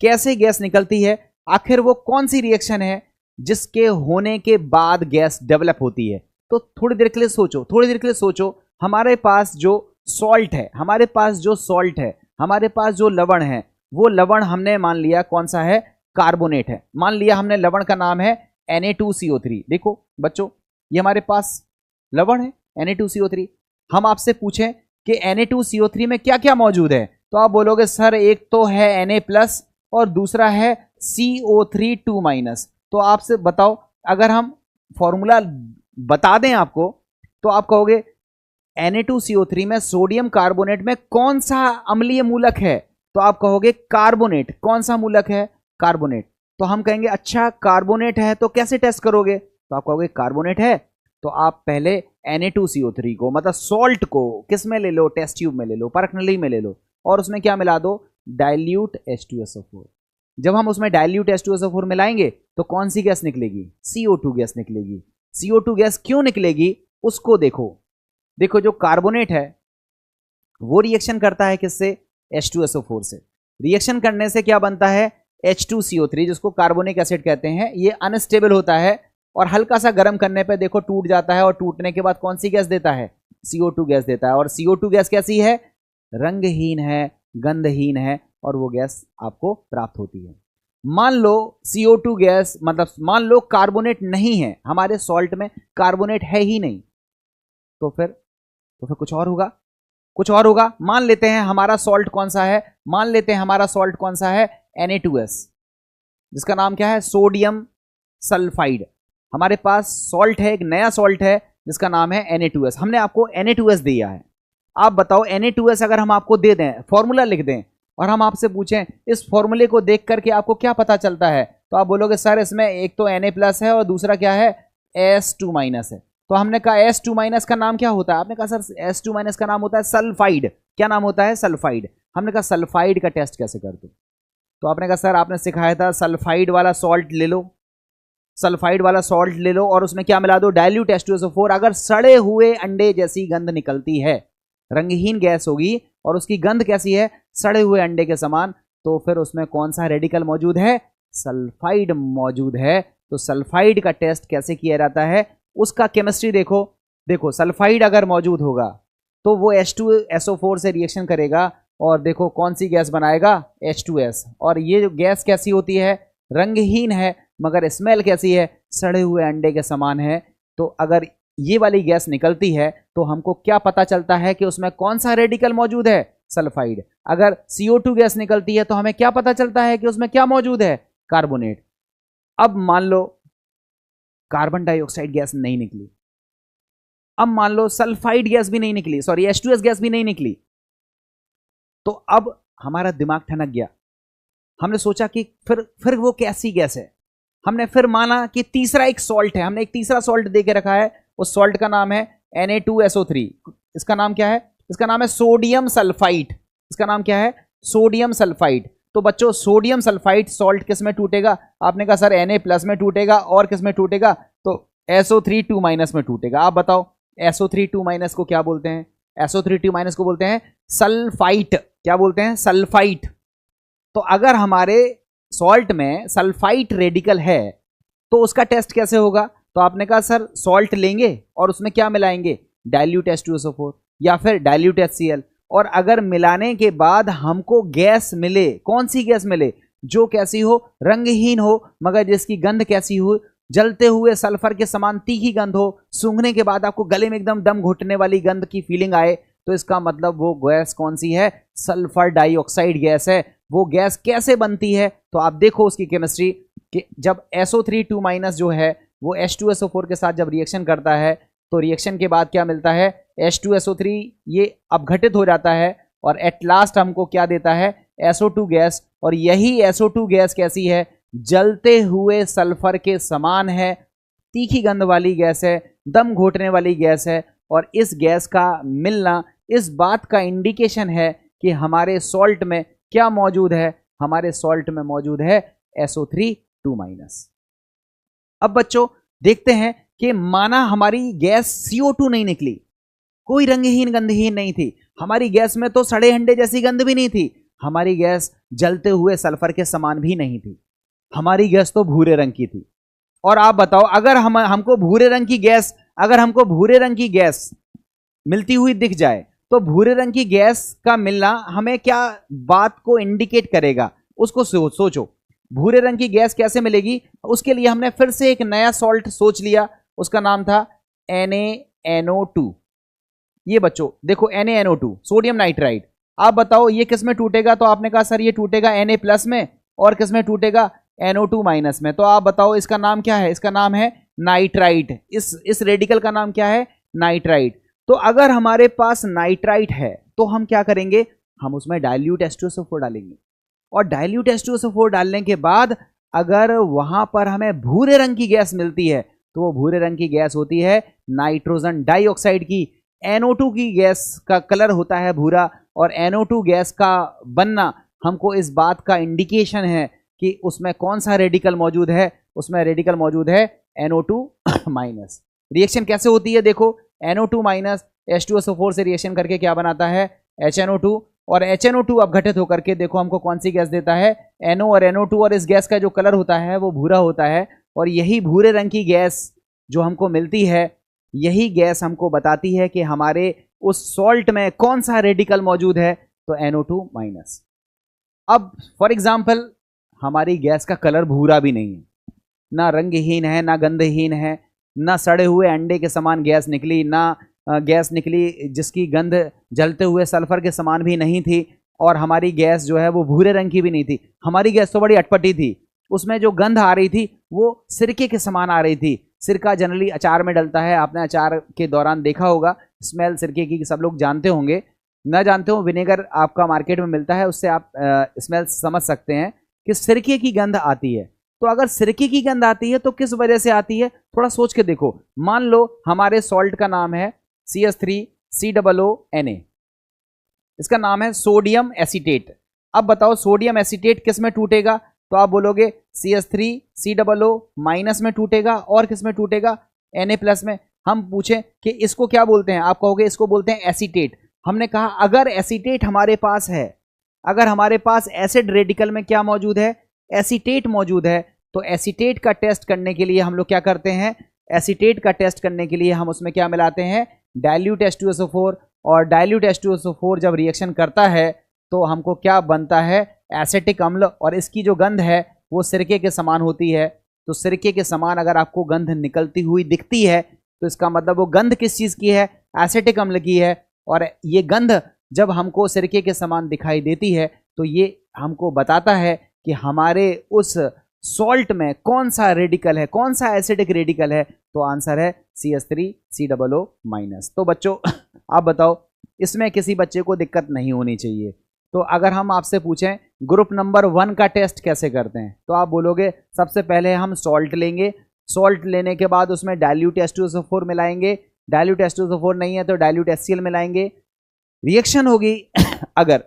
कैसे गैस निकलती है, आखिर वो कौन सी रिएक्शन है जिसके होने के बाद गैस डेवलप होती है। तो थोड़ी देर के लिए सोचो, थोड़ी देर के लिए सोचो। हमारे पास जो सॉल्ट है, हमारे पास जो सॉल्ट है, हमारे पास जो लवण है, वो लवण हमने मान लिया कौन सा है, कार्बोनेट है। मान लिया हमने लवण का नाम है Na2CO3। देखो बच्चों ये हमारे पास लवण है Na2CO3। हम आपसे पूछें कि Na2CO3 में क्या क्या मौजूद है, तो आप बोलोगे सर एक तो है Na+ और दूसरा है CO3 2-। तो आपसे बताओ, अगर हम फॉर्मूला बता दें आपको तो आप कहोगे Na2CO3 में सोडियम कार्बोनेट में कौन सा अम्लीय मूलक है, तो आप कहोगे कार्बोनेट। कौन सा मूलक है, कार्बोनेट। तो हम कहेंगे अच्छा कार्बोनेट है तो कैसे टेस्ट करोगे, तो आप कहोगे कार्बोनेट है तो आप पहले Na2CO3 को मतलब सॉल्ट को किस में ले लो, टेस्ट ट्यूब में ले लो, परखनली में ले लो और उसमें क्या मिला दो, डाइल्यूट H2SO4। जब हम उसमें डाइल्यूट H2SO4 मिलाएंगे तो कौन सी गैस निकलेगी, CO2 गैस निकलेगी। CO2 गैस क्यों निकलेगी उसको देखो। देखो जो कार्बोनेट है वो रिएक्शन करता है किससे, H2SO4 से। रिएक्शन करने से क्या बनता है, H2CO3 जिसको कार्बोनिक एसिड कहते हैं। ये अनस्टेबल होता है और हल्का सा गर्म करने पे देखो टूट जाता है और टूटने के बाद कौन सी गैस देता है, CO2 गैस देता है। और CO2 गैस कैसी है, रंगहीन है, गंधहीन है और वो गैस आपको प्राप्त होती है। मान लो CO2 गैस मतलब मान लो कार्बोनेट नहीं है, हमारे सॉल्ट में कार्बोनेट है ही नहीं, तो फिर कुछ और होगा, कुछ और होगा। मान लेते हैं हमारा सॉल्ट कौन सा है, मान लेते हैं हमारा सॉल्ट कौन सा है, Na2S, जिसका नाम क्या है, सोडियम सल्फाइड। हमारे पास सॉल्ट है, एक नया सॉल्ट है जिसका नाम है Na2S। हमने आपको Na2S दिया है। आप बताओ Na2S अगर हम आपको दे दें, फॉर्मूला लिख दें और हम आपसे पूछें इस फॉर्मूले को देख करके आपको क्या पता चलता है, तो आप बोलोगे सर इसमें एक तो Na+ है और दूसरा क्या है, S2- है। तो हमने कहा S2- का नाम क्या होता है, आपने कहा सर S2- का नाम होता है सल्फाइड। क्या नाम होता है, सल्फाइड। हमने कहा सल्फाइड का टेस्ट कैसे करते, तो आपने कहा सर आपने सिखाया था सल्फाइड वाला सॉल्ट ले लो, सल्फाइड वाला सॉल्ट ले लो और उसमें क्या मिला दो, डाइल्यूट H2SO4। अगर सड़े हुए अंडे जैसी गंध निकलती है, रंगहीन गैस होगी और उसकी गंध कैसी है, सड़े हुए अंडे के समान, तो फिर उसमें कौन सा रेडिकल मौजूद है, सल्फाइड मौजूद है। तो सल्फाइड का टेस्ट कैसे किया जाता है, उसका केमिस्ट्री देखो। देखो सल्फाइड अगर मौजूद होगा तो वो H2SO4 से रिएक्शन करेगा और देखो कौन सी गैस बनाएगा, H2S। और ये जो गैस कैसी होती है, रंगहीन है मगर स्मेल कैसी है, सड़े हुए अंडे के समान है। तो अगर ये वाली गैस निकलती है तो हमको क्या पता चलता है कि उसमें कौन सा रेडिकल मौजूद है, सल्फाइड। अगर CO2 गैस निकलती है तो हमें क्या पता चलता है कि उसमें क्या मौजूद है, कार्बोनेट। अब मान लो कार्बन डाइऑक्साइड गैस नहीं निकली, अब मान लो सल्फाइड गैस भी नहीं निकली, सॉरी H2S गैस भी नहीं निकली, तो अब हमारा दिमाग ठनक गया। हमने सोचा कि फिर वो कैसी गैस है। हमने फिर माना कि तीसरा एक सॉल्ट है, हमने एक तीसरा सॉल्ट दे के रखा है, उस सॉल्ट का नाम है Na2SO3। इसका नाम क्या है, इसका नाम है सोडियम सल्फाइड। इसका नाम क्या है, सोडियम सल्फाइड। तो बच्चों सोडियम सल्फाइड सॉल्ट किस में टूटेगा, आपने कहा सर Na+ में टूटेगा और किस में टूटेगा, तो SO3 2- में टूटेगा। आप बताओ SO3 2- को क्या बोलते हैं, SO3 2- को बोलते हैं सल्फाइट। क्या बोलते हैं, सल्फाइट। तो अगर हमारे सॉल्ट में सल्फाइट रेडिकल है तो उसका टेस्ट कैसे होगा, तो आपने कहा सर सॉल्ट लेंगे और उसमें क्या मिलाएंगे, डाइल्यूट H2SO4 या फिर डाइल्यूट HCl। और अगर मिलाने के बाद हमको गैस मिले, कौन सी गैस मिले, जो कैसी हो, रंगहीन हो मगर जिसकी गंध कैसी हो, जलते हुए सल्फर के समान तीखी गंध हो, सूंघने के बाद आपको गले में एकदम दम घुटने वाली गंध की फीलिंग आए, तो इसका मतलब वो गैस कौन सी है, सल्फर डाइऑक्साइड गैस है। वो गैस कैसे बनती है, तो आप देखो उसकी केमिस्ट्री कि जब SO3 2- जो है वो H2SO4 के साथ जब रिएक्शन करता है तो रिएक्शन के बाद क्या मिलता है, H2SO3 ये अपघटित हो जाता है और एट लास्ट हमको क्या देता है, SO2 गैस। और यही SO2 गैस कैसी है, जलते हुए सल्फर के समान है, तीखी गंध वाली गैस है, दम घोटने वाली गैस है। और इस गैस का मिलना इस बात का इंडिकेशन है कि हमारे सॉल्ट में क्या मौजूद है, हमारे सॉल्ट में मौजूद है SO3 2-। अब बच्चों देखते हैं कि माना हमारी गैस CO2 नहीं निकली, कोई रंगहीन गंधहीन नहीं थी, हमारी गैस में तो सड़े अंडे जैसी गंध भी नहीं थी, हमारी गैस जलते हुए सल्फर के समान भी नहीं थी, हमारी गैस तो भूरे रंग की थी। और आप बताओ अगर हमको भूरे रंग की गैस मिलती हुई दिख जाए तो भूरे रंग की गैस का मिलना हमें क्या बात को इंडिकेट करेगा, उसको सोचो। भूरे रंग की गैस कैसे मिलेगी? उसके लिए हमने फिर से एक नया सॉल्ट सोच लिया, उसका नाम था NaNO2। ये बच्चों देखो NaNO2 सोडियम नाइट्राइड। आप बताओ ये किस में टूटेगा? तो आपने कहा सर ये टूटेगा Na+ में, और किस में टूटेगा? NO2- में। तो आप बताओ इसका नाम क्या है? इसका नाम है नाइट्राइट। इस रेडिकल का नाम क्या है? नाइट्राइट। तो अगर हमारे पास नाइट्राइट है तो हम क्या करेंगे? हम उसमें डाइल्यूट H2SO4 डालेंगे, और डाइल्यूट H2SO4 डालने के बाद अगर वहां पर हमें भूरे रंग की गैस मिलती है तो वो भूरे रंग की गैस होती है नाइट्रोजन डाइऑक्साइड की। NO2 की गैस का कलर होता है भूरा, और NO2 गैस का बनना हमको इस बात का इंडिकेशन है कि उसमें कौन सा रेडिकल मौजूद है? उसमें रेडिकल मौजूद है NO2-। रिएक्शन कैसे होती है? देखो NO2- H2SO4 से रिएक्शन करके क्या बनाता है? HNO2, और HNO2 अब घटित होकर के देखो हमको कौन सी गैस देता है? NO और NO2। और इस गैस का जो कलर होता है वो भूरा होता है, और यही भूरे रंग की गैस जो हमको मिलती है, यही गैस हमको बताती है कि हमारे उस सॉल्ट में कौन सा रेडिकल मौजूद है, तो NO2-। अब फॉर एग्जांपल हमारी गैस का कलर भूरा भी नहीं है, ना रंगहीन है, ना गंधहीन है, ना सड़े हुए अंडे के समान गैस निकली, ना गैस निकली जिसकी गंध जलते हुए सल्फर के समान भी नहीं थी, और हमारी गैस जो है वो भूरे रंग की भी नहीं थी। हमारी गैस तो बड़ी अटपटी थी, उसमें जो गंध आ रही थी वो सिरके के समान आ रही थी। सिरका जनरली अचार में डलता है, आपने अचार के दौरान देखा होगा, स्मेल सिरके की सब लोग जानते होंगे। ना जानते हो, विनेगर आपका मार्केट में मिलता है, उससे आप स्मेल समझ सकते हैं कि सिरके की गंध आती है। तो अगर सिरके की गंध आती है तो किस वजह से आती है? थोड़ा सोच के देखो। मान लो हमारे सॉल्ट का नाम है CH3COONA, इसका नाम है सोडियम एसीटेट। अब बताओ सोडियम एसीटेट किस में टूटेगा? तो आप बोलोगे CH3COO- में टूटेगा, और किस में टूटेगा? Na+ में। हम पूछें कि इसको क्या बोलते हैं, आप कहोगे इसको बोलते हैं एसीटेट। हमने कहा अगर एसीटेट हमारे पास है, अगर हमारे पास एसिड रेडिकल में क्या मौजूद है? एसीटेट मौजूद है। तो एसीटेट का टेस्ट करने के लिए हम लोग क्या करते हैं? एसीटेट का टेस्ट करने के लिए हम उसमें क्या मिलाते हैं? Dilute H2SO4। और डाइल्यूट H2SO4 जब रिएक्शन करता है तो हमको क्या बनता है? एसिटिक अम्ल। और इसकी जो गंध है वो सिरके के समान होती है। तो सिरके के समान अगर आपको गंध निकलती हुई दिखती है तो इसका मतलब वो गंध किस चीज़ की है? एसिटिक अम्ल की है। और ये गंध जब हमको सिरके के समान दिखाई देती है तो ये हमको बताता है कि हमारे उस सॉल्ट में कौन सा रेडिकल है, कौन सा एसिडिक रेडिकल है। तो आंसर है CH3COO-। तो बच्चों आप बताओ, इसमें किसी बच्चे को दिक्कत नहीं होनी चाहिए। तो अगर हम आपसे पूछें ग्रुप नंबर 1 का टेस्ट कैसे करते हैं, तो आप बोलोगे सबसे पहले हम सॉल्ट लेंगे, सॉल्ट लेने के बाद उसमें डाइल्यूट H2SO4 मिलाएंगे, डाइल्यूट H2SO4 नहीं है तो डाइल्यूट HCl मिलाएंगे, रिएक्शन होगी अगर,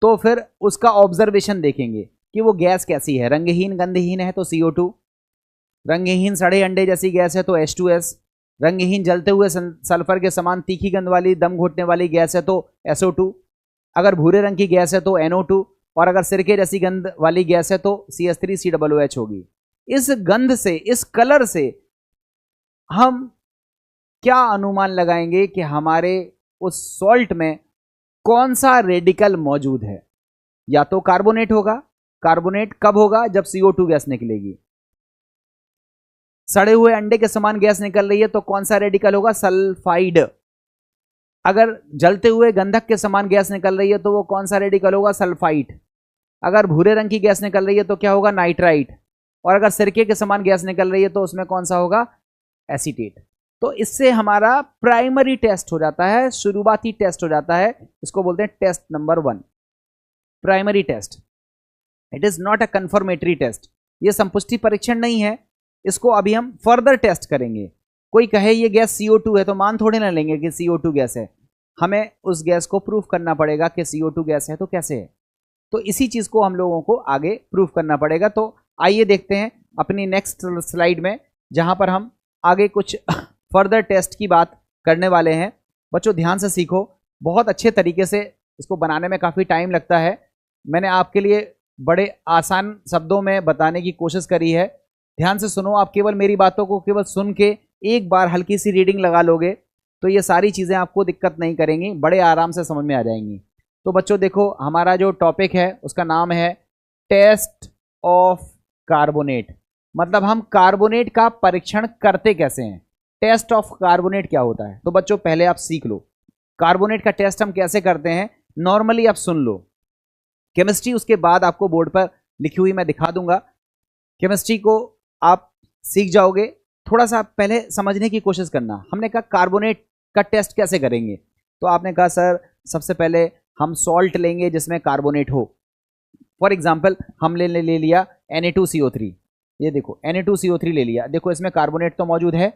तो फिर उसका ऑब्जर्वेशन देखेंगे कि वो गैस कैसी है। रंगहीन गंधहीन है तो CO2, रंगहीन सड़े अंडे जैसी गैस है तो H2S, रंगहीन जलते हुए सल्फर के समान तीखी गंध वाली दम घुटने वाली गैस है तो SO2, अगर भूरे रंग की गैस है तो NO2, और अगर सिरके जैसी गंध वाली गैस है तो CH3COOH होगी। इस गंध से, इस कलर से हम क्या अनुमान लगाएंगे कि हमारे उस सॉल्ट में कौन सा रेडिकल मौजूद है? या तो कार्बोनेट होगा। कार्बोनेट कब होगा? जब CO2 गैस निकलेगी। सड़े हुए अंडे के समान गैस निकल रही है तो कौन सा रेडिकल होगा? सल्फाइड। अगर जलते हुए गंधक के समान गैस निकल रही है तो वो कौन सा रेडिकल होगा? सल्फाइड। अगर भूरे रंग की गैस निकल रही है तो क्या होगा? नाइट्राइट। और अगर सिरके के समान गैस निकल रही है तो उसमें कौन सा होगा? एसीटेट। तो इससे हमारा प्राइमरी टेस्ट हो जाता है, शुरुआती टेस्ट हो जाता है, इसको बोलते हैं test number 1, primary test. It is not a confirmatory test, ये संपुष्टि परीक्षण नहीं है, इसको अभी हम फर्दर टेस्ट करेंगे। कोई कहे ये गैस CO2 है तो मान थोड़े ना लेंगे कि CO2 गैस है, हमें उस गैस को प्रूफ करना पड़ेगा कि CO2 गैस है तो कैसे है। तो इसी चीज़ को हम लोगों को आगे प्रूफ करना पड़ेगा। तो आइए देखते हैं अपनी नेक्स्ट स्लाइड में, जहां पर हम आगे कुछ फर्दर टेस्ट की बात करने वाले हैं। बच्चों ध्यान से सीखो, बहुत अच्छे तरीके से इसको बनाने में काफ़ी टाइम लगता है। मैंने आपके लिए बड़े आसान शब्दों में बताने की कोशिश करी है। ध्यान से सुनो, आप केवल मेरी बातों को केवल सुन के एक बार हल्की सी रीडिंग लगा लोगे तो ये सारी चीज़ें आपको दिक्कत नहीं करेंगी, बड़े आराम से समझ में आ जाएंगी। तो बच्चों देखो, हमारा जो टॉपिक है उसका नाम है टेस्ट ऑफ कार्बोनेट। मतलब हम कार्बोनेट का परीक्षण करते कैसे हैं, टेस्ट ऑफ कार्बोनेट क्या होता है। तो बच्चों पहले आप सीख लो कार्बोनेट का टेस्ट हम कैसे करते हैं। नॉर्मली आप सुन लो केमिस्ट्री, उसके बाद आपको बोर्ड पर लिखी हुई मैं दिखा दूंगा। केमिस्ट्री को आप सीख जाओगे, थोड़ा सा पहले समझने की कोशिश करना। हमने कहा कार्बोनेट का टेस्ट कैसे करेंगे, तो आपने कहा सर सबसे पहले हम सॉल्ट लेंगे जिसमें कार्बोनेट हो। फॉर एग्जांपल हमने ले लिया Na2CO3, ये देखो Na2CO3 ले लिया, देखो इसमें कार्बोनेट तो मौजूद है।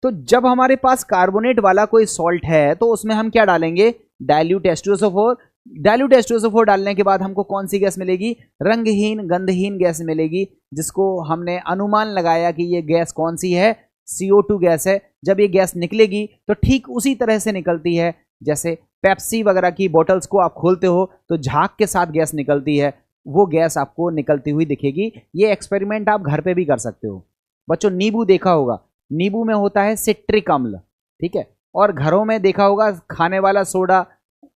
तो जब हमारे पास कार्बोनेट वाला कोई सॉल्ट है तो उसमें हम क्या डालेंगे, डाइल्यूट H2SO4। डाइल्यूट H2SO4 डालने के बाद हमको कौन सी गैस मिलेगी, रंगहीन गंधहीन गैस मिलेगी, जिसको हमने अनुमान लगाया कि ये गैस कौन सी है, CO2 गैस है। जब ये गैस निकलेगी तो ठीक उसी तरह से निकलती है जैसे पेप्सी वगैरह की बोतल्स को आप खोलते हो तो झाग के साथ गैस निकलती है, वो गैस आपको निकलती हुई दिखेगी। ये एक्सपेरिमेंट आप घर पे भी कर सकते हो। बच्चों नींबू देखा होगा, नींबू में होता है सिट्रिक अम्ल, ठीक है। और घरों में देखा होगा खाने वाला सोडा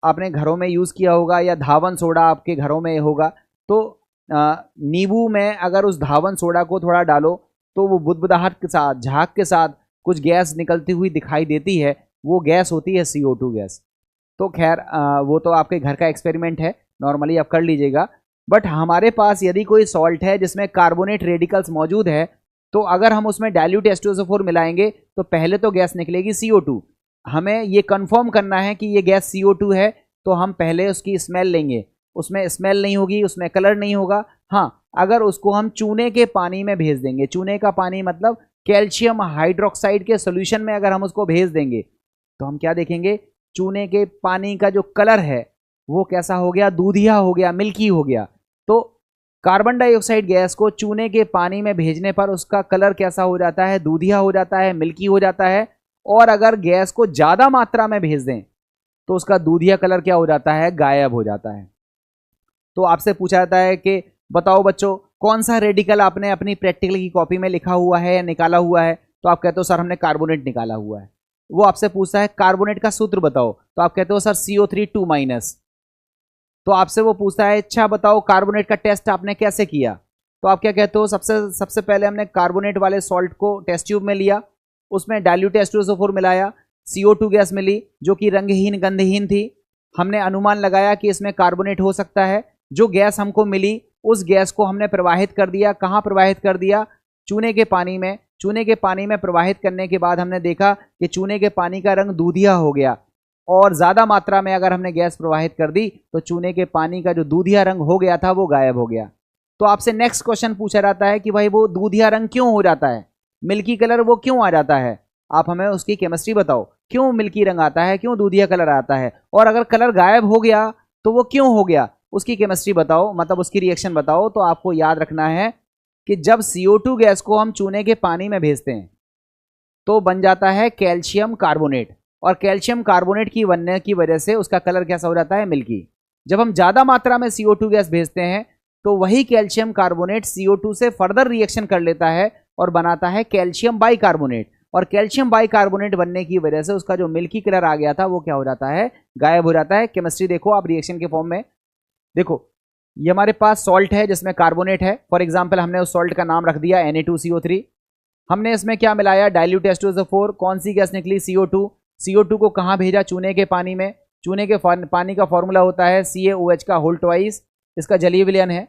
आपने घरों में यूज़ किया होगा, या धावन सोडा आपके घरों में होगा। तो नींबू में अगर उस धावन सोडा को थोड़ा डालो तो वो बुदबुदाहट के साथ झाग के साथ कुछ गैस निकलती हुई दिखाई देती है, वो गैस होती है CO2 गैस। तो खैर वो तो आपके घर का एक्सपेरिमेंट है, नॉर्मली आप कर लीजिएगा। बट हमारे पास यदि कोई सॉल्ट है जिसमें कार्बोनेट रेडिकल्स मौजूद है, तो अगर हम उसमें डाइल्यूट H2SO4 मिलाएंगे तो पहले तो गैस निकलेगी CO2। हमें ये कंफर्म करना है कि ये गैस CO2 है, तो हम पहले उसकी स्मेल लेंगे। उसमें स्मेल नहीं होगी, उसमें कलर नहीं होगा। हाँ, अगर उसको हम चूने के पानी में भेज देंगे, चूने का पानी मतलब कैल्शियम हाइड्रोक्साइड के सोल्यूशन में अगर हम उसको भेज देंगे तो हम क्या देखेंगे, चूने के पानी का जो कलर है वो कैसा हो गया, दूधिया हो गया, मिल्की हो गया। तो कार्बन डाइऑक्साइड गैस को चूने के पानी में भेजने पर उसका कलर कैसा हो जाता है, दूधिया हो जाता है, मिल्की हो जाता है। और अगर गैस को ज़्यादा मात्रा में भेज दें तो उसका दूधिया कलर क्या हो जाता है, गायब हो जाता है। तो आपसे पूछा जाता है कि बताओ बच्चों कौन सा रेडिकल आपने अपनी प्रैक्टिकल की कॉपी में लिखा हुआ है या निकाला हुआ है, तो आप कहते हो सर हमने कार्बोनेट निकाला हुआ है। वो आपसे पूछता है कार्बोनेट का सूत्र बताओ, तो आप कहते हो सर CO3 2-। तो आपसे वो पूछता है अच्छा बताओ कार्बोनेट का टेस्ट आपने कैसे किया, तो आप क्या कहते हो, सबसे पहले हमने कार्बोनेट वाले सॉल्ट को टेस्ट ट्यूब में लिया, उसमें डाइल्यूट H2SO4 मिलाया, CO2 गैस मिली जो कि रंगहीन गंधहीन थी। हमने अनुमान लगाया कि इसमें कार्बोनेट हो सकता है। जो गैस हमको मिली उस गैस को हमने प्रवाहित कर दिया, कहाँ प्रवाहित कर दिया, चूने के पानी में। चूने के पानी में प्रवाहित करने के बाद हमने देखा कि चूने के पानी का रंग दूधिया हो गया, और ज़्यादा मात्रा में अगर हमने गैस प्रवाहित कर दी तो चूने के पानी का जो दूधिया रंग हो गया था वो गायब हो गया। तो आपसे नेक्स्ट क्वेश्चन पूछा जाता है कि भाई वो दूधिया रंग क्यों हो जाता है, मिल्की कलर वो क्यों आ जाता है, आप हमें उसकी केमिस्ट्री बताओ, क्यों मिल्की रंग आता है, क्यों दूधिया कलर आता है, और अगर कलर गायब हो गया तो वो क्यों हो गया, उसकी केमिस्ट्री बताओ, मतलब उसकी रिएक्शन बताओ। तो आपको याद रखना है कि जब CO2 गैस को हम चूने के पानी में भेजते हैं तो बन जाता है कैल्शियम कार्बोनेट, और कैल्शियम कार्बोनेट की बनने की वजह से उसका कलर कैसा हो जाता है, मिल्की। जब हम ज़्यादा मात्रा में CO2 गैस भेजते हैं तो वही कैल्शियम कार्बोनेट CO2 से फर्दर रिएक्शन कर लेता है और बनाता है कैल्शियम बाइकार्बोनेट, और कैल्शियम बाइकार्बोनेट बनने की वजह से उसका जो मिल्की कलर आ गया था वो क्या हो जाता है, गायब हो जाता है। केमिस्ट्री देखो आप रिएक्शन के फॉर्म में। देखो ये हमारे पास सॉल्ट है जिसमें कार्बोनेट है, फॉर एग्जांपल हमने उस सॉल्ट का नाम रख दिया Na2CO3। हमने इसमें क्या मिलाया, डाइल्यूट H2SO4, कौन सी गैस निकली, CO2। CO2 को कहाँ भेजा, चूने के पानी में। चूने के पानी का फॉर्मूला होता है CaOH का होल ट्वाइस, इसका जलीय विलयन है।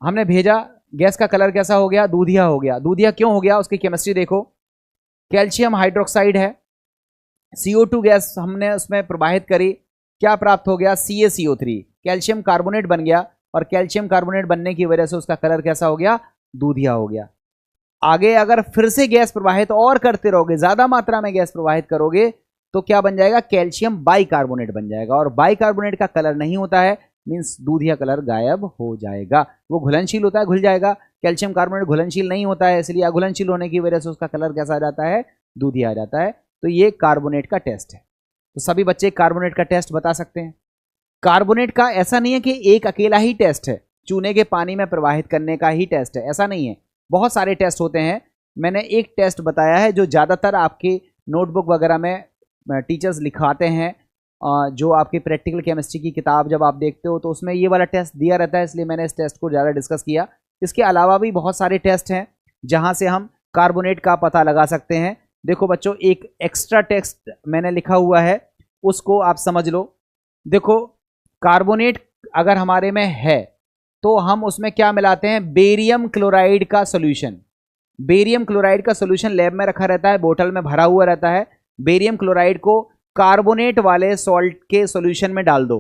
हमने भेजा, गैस का कलर कैसा हो गया, दूधिया हो गया। दूधिया क्यों हो गया, उसकी केमिस्ट्री देखो, कैल्शियम हाइड्रोक्साइड है। CO2 गैस हमने उसमें प्रवाहित करी, क्या प्राप्त हो गया, CaCO3, कैल्शियम कार्बोनेट बन गया, और कैल्शियम कार्बोनेट बनने की वजह से उसका कलर कैसा हो गया, दूधिया हो गया। आगे अगर फिर से गैस प्रवाहित और करते रहोगे, ज्यादा मात्रा में गैस प्रवाहित करोगे, तो क्या बन जाएगा, कैल्शियम बाइकार्बोनेट बन जाएगा। और बाइकार्बोनेट का कलर नहीं होता है, मीन्स दूधिया कलर गायब हो जाएगा। वो घुलनशील होता है, घुल जाएगा। कैल्शियम कार्बोनेट घुलनशील नहीं होता है, इसलिए अघुलनशील होने की वजह से उसका कलर कैसा आ जाता है, दूधिया आ जाता है। तो ये कार्बोनेट का टेस्ट है। तो सभी बच्चे कार्बोनेट का टेस्ट बता सकते हैं। कार्बोनेट का ऐसा नहीं है कि एक अकेला ही टेस्ट है, चूने के पानी में प्रवाहित करने का ही टेस्ट है, ऐसा नहीं है। बहुत सारे टेस्ट होते हैं। मैंने एक टेस्ट बताया है जो ज़्यादातर आपकी नोटबुक वगैरह में टीचर्स लिखाते हैं। जो आपकी प्रैक्टिकल केमिस्ट्री की किताब जब आप देखते हो तो उसमें ये वाला टेस्ट दिया रहता है, इसलिए मैंने इस टेस्ट को ज़्यादा डिस्कस किया। इसके अलावा भी बहुत सारे टेस्ट हैं जहाँ से हम कार्बोनेट का पता लगा सकते हैं। देखो बच्चों, एक एक्स्ट्रा टेक्स्ट मैंने लिखा हुआ है, उसको आप समझ लो। देखो, कार्बोनेट अगर हमारे में है तो हम उसमें क्या मिलाते हैं, बेरियम क्लोराइड का सोल्यूशन। बेरियम क्लोराइड का सोल्यूशन लैब में रखा रहता है, बोतल में भरा हुआ रहता है। बेरियम क्लोराइड को कार्बोनेट वाले सॉल्ट के सॉल्यूशन में डाल दो।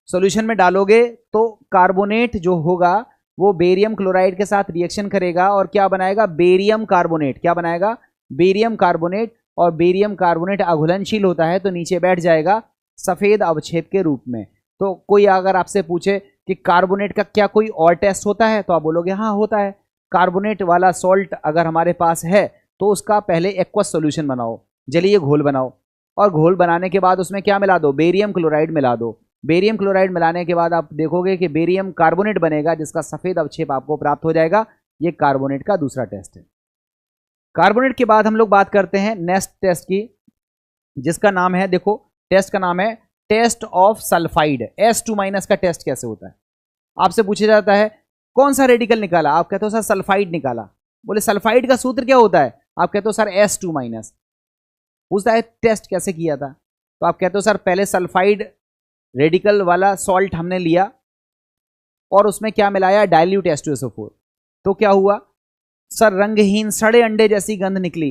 सॉल्यूशन में डालोगे तो कार्बोनेट जो होगा वो बेरियम क्लोराइड के साथ रिएक्शन करेगा और क्या बनाएगा, बेरियम कार्बोनेट। क्या बनाएगा, बेरियम कार्बोनेट। और बेरियम कार्बोनेट अघुलनशील होता है तो नीचे बैठ जाएगा सफेद अवक्षेप के रूप में। तो कोई अगर आपसे पूछे कि कार्बोनेट का क्या कोई और टेस्ट होता है, तो आप बोलोगे हाँ होता है। कार्बोनेट वाला सॉल्ट अगर हमारे पास है तो उसका पहले एक्वस सॉल्यूशन बनाओ, जलीय घोल बनाओ, और घोल बनाने के बाद उसमें क्या मिला दो, बेरियम क्लोराइड मिला दो। बेरियम क्लोराइड मिलाने के बाद आप देखोगे कि बेरियम कार्बोनेट बनेगा, जिसका सफेद अवक्षेप आपको प्राप्त हो जाएगा। ये कार्बोनेट का दूसरा टेस्ट है। कार्बोनेट के बाद हम लोग बात करते हैं नेक्स्ट टेस्ट की, जिसका नाम है, देखो टेस्ट का नाम है टेस्ट ऑफ सल्फाइड। S2- का टेस्ट कैसे होता है, आपसे पूछा जाता है कौन सा रेडिकल निकाला, आप कहते हो सर सल्फाइड निकाला। बोले सल्फाइड का सूत्र क्या होता है, आप कहते हो सर S2-। पूछता है टेस्ट कैसे किया था, तो आप कहते हो सर पहले सल्फाइड रेडिकल वाला सॉल्ट हमने लिया और उसमें क्या मिलाया, डाइल्यूट H2SO4। तो क्या हुआ सर, रंगहीन सड़े अंडे जैसी गंध निकली।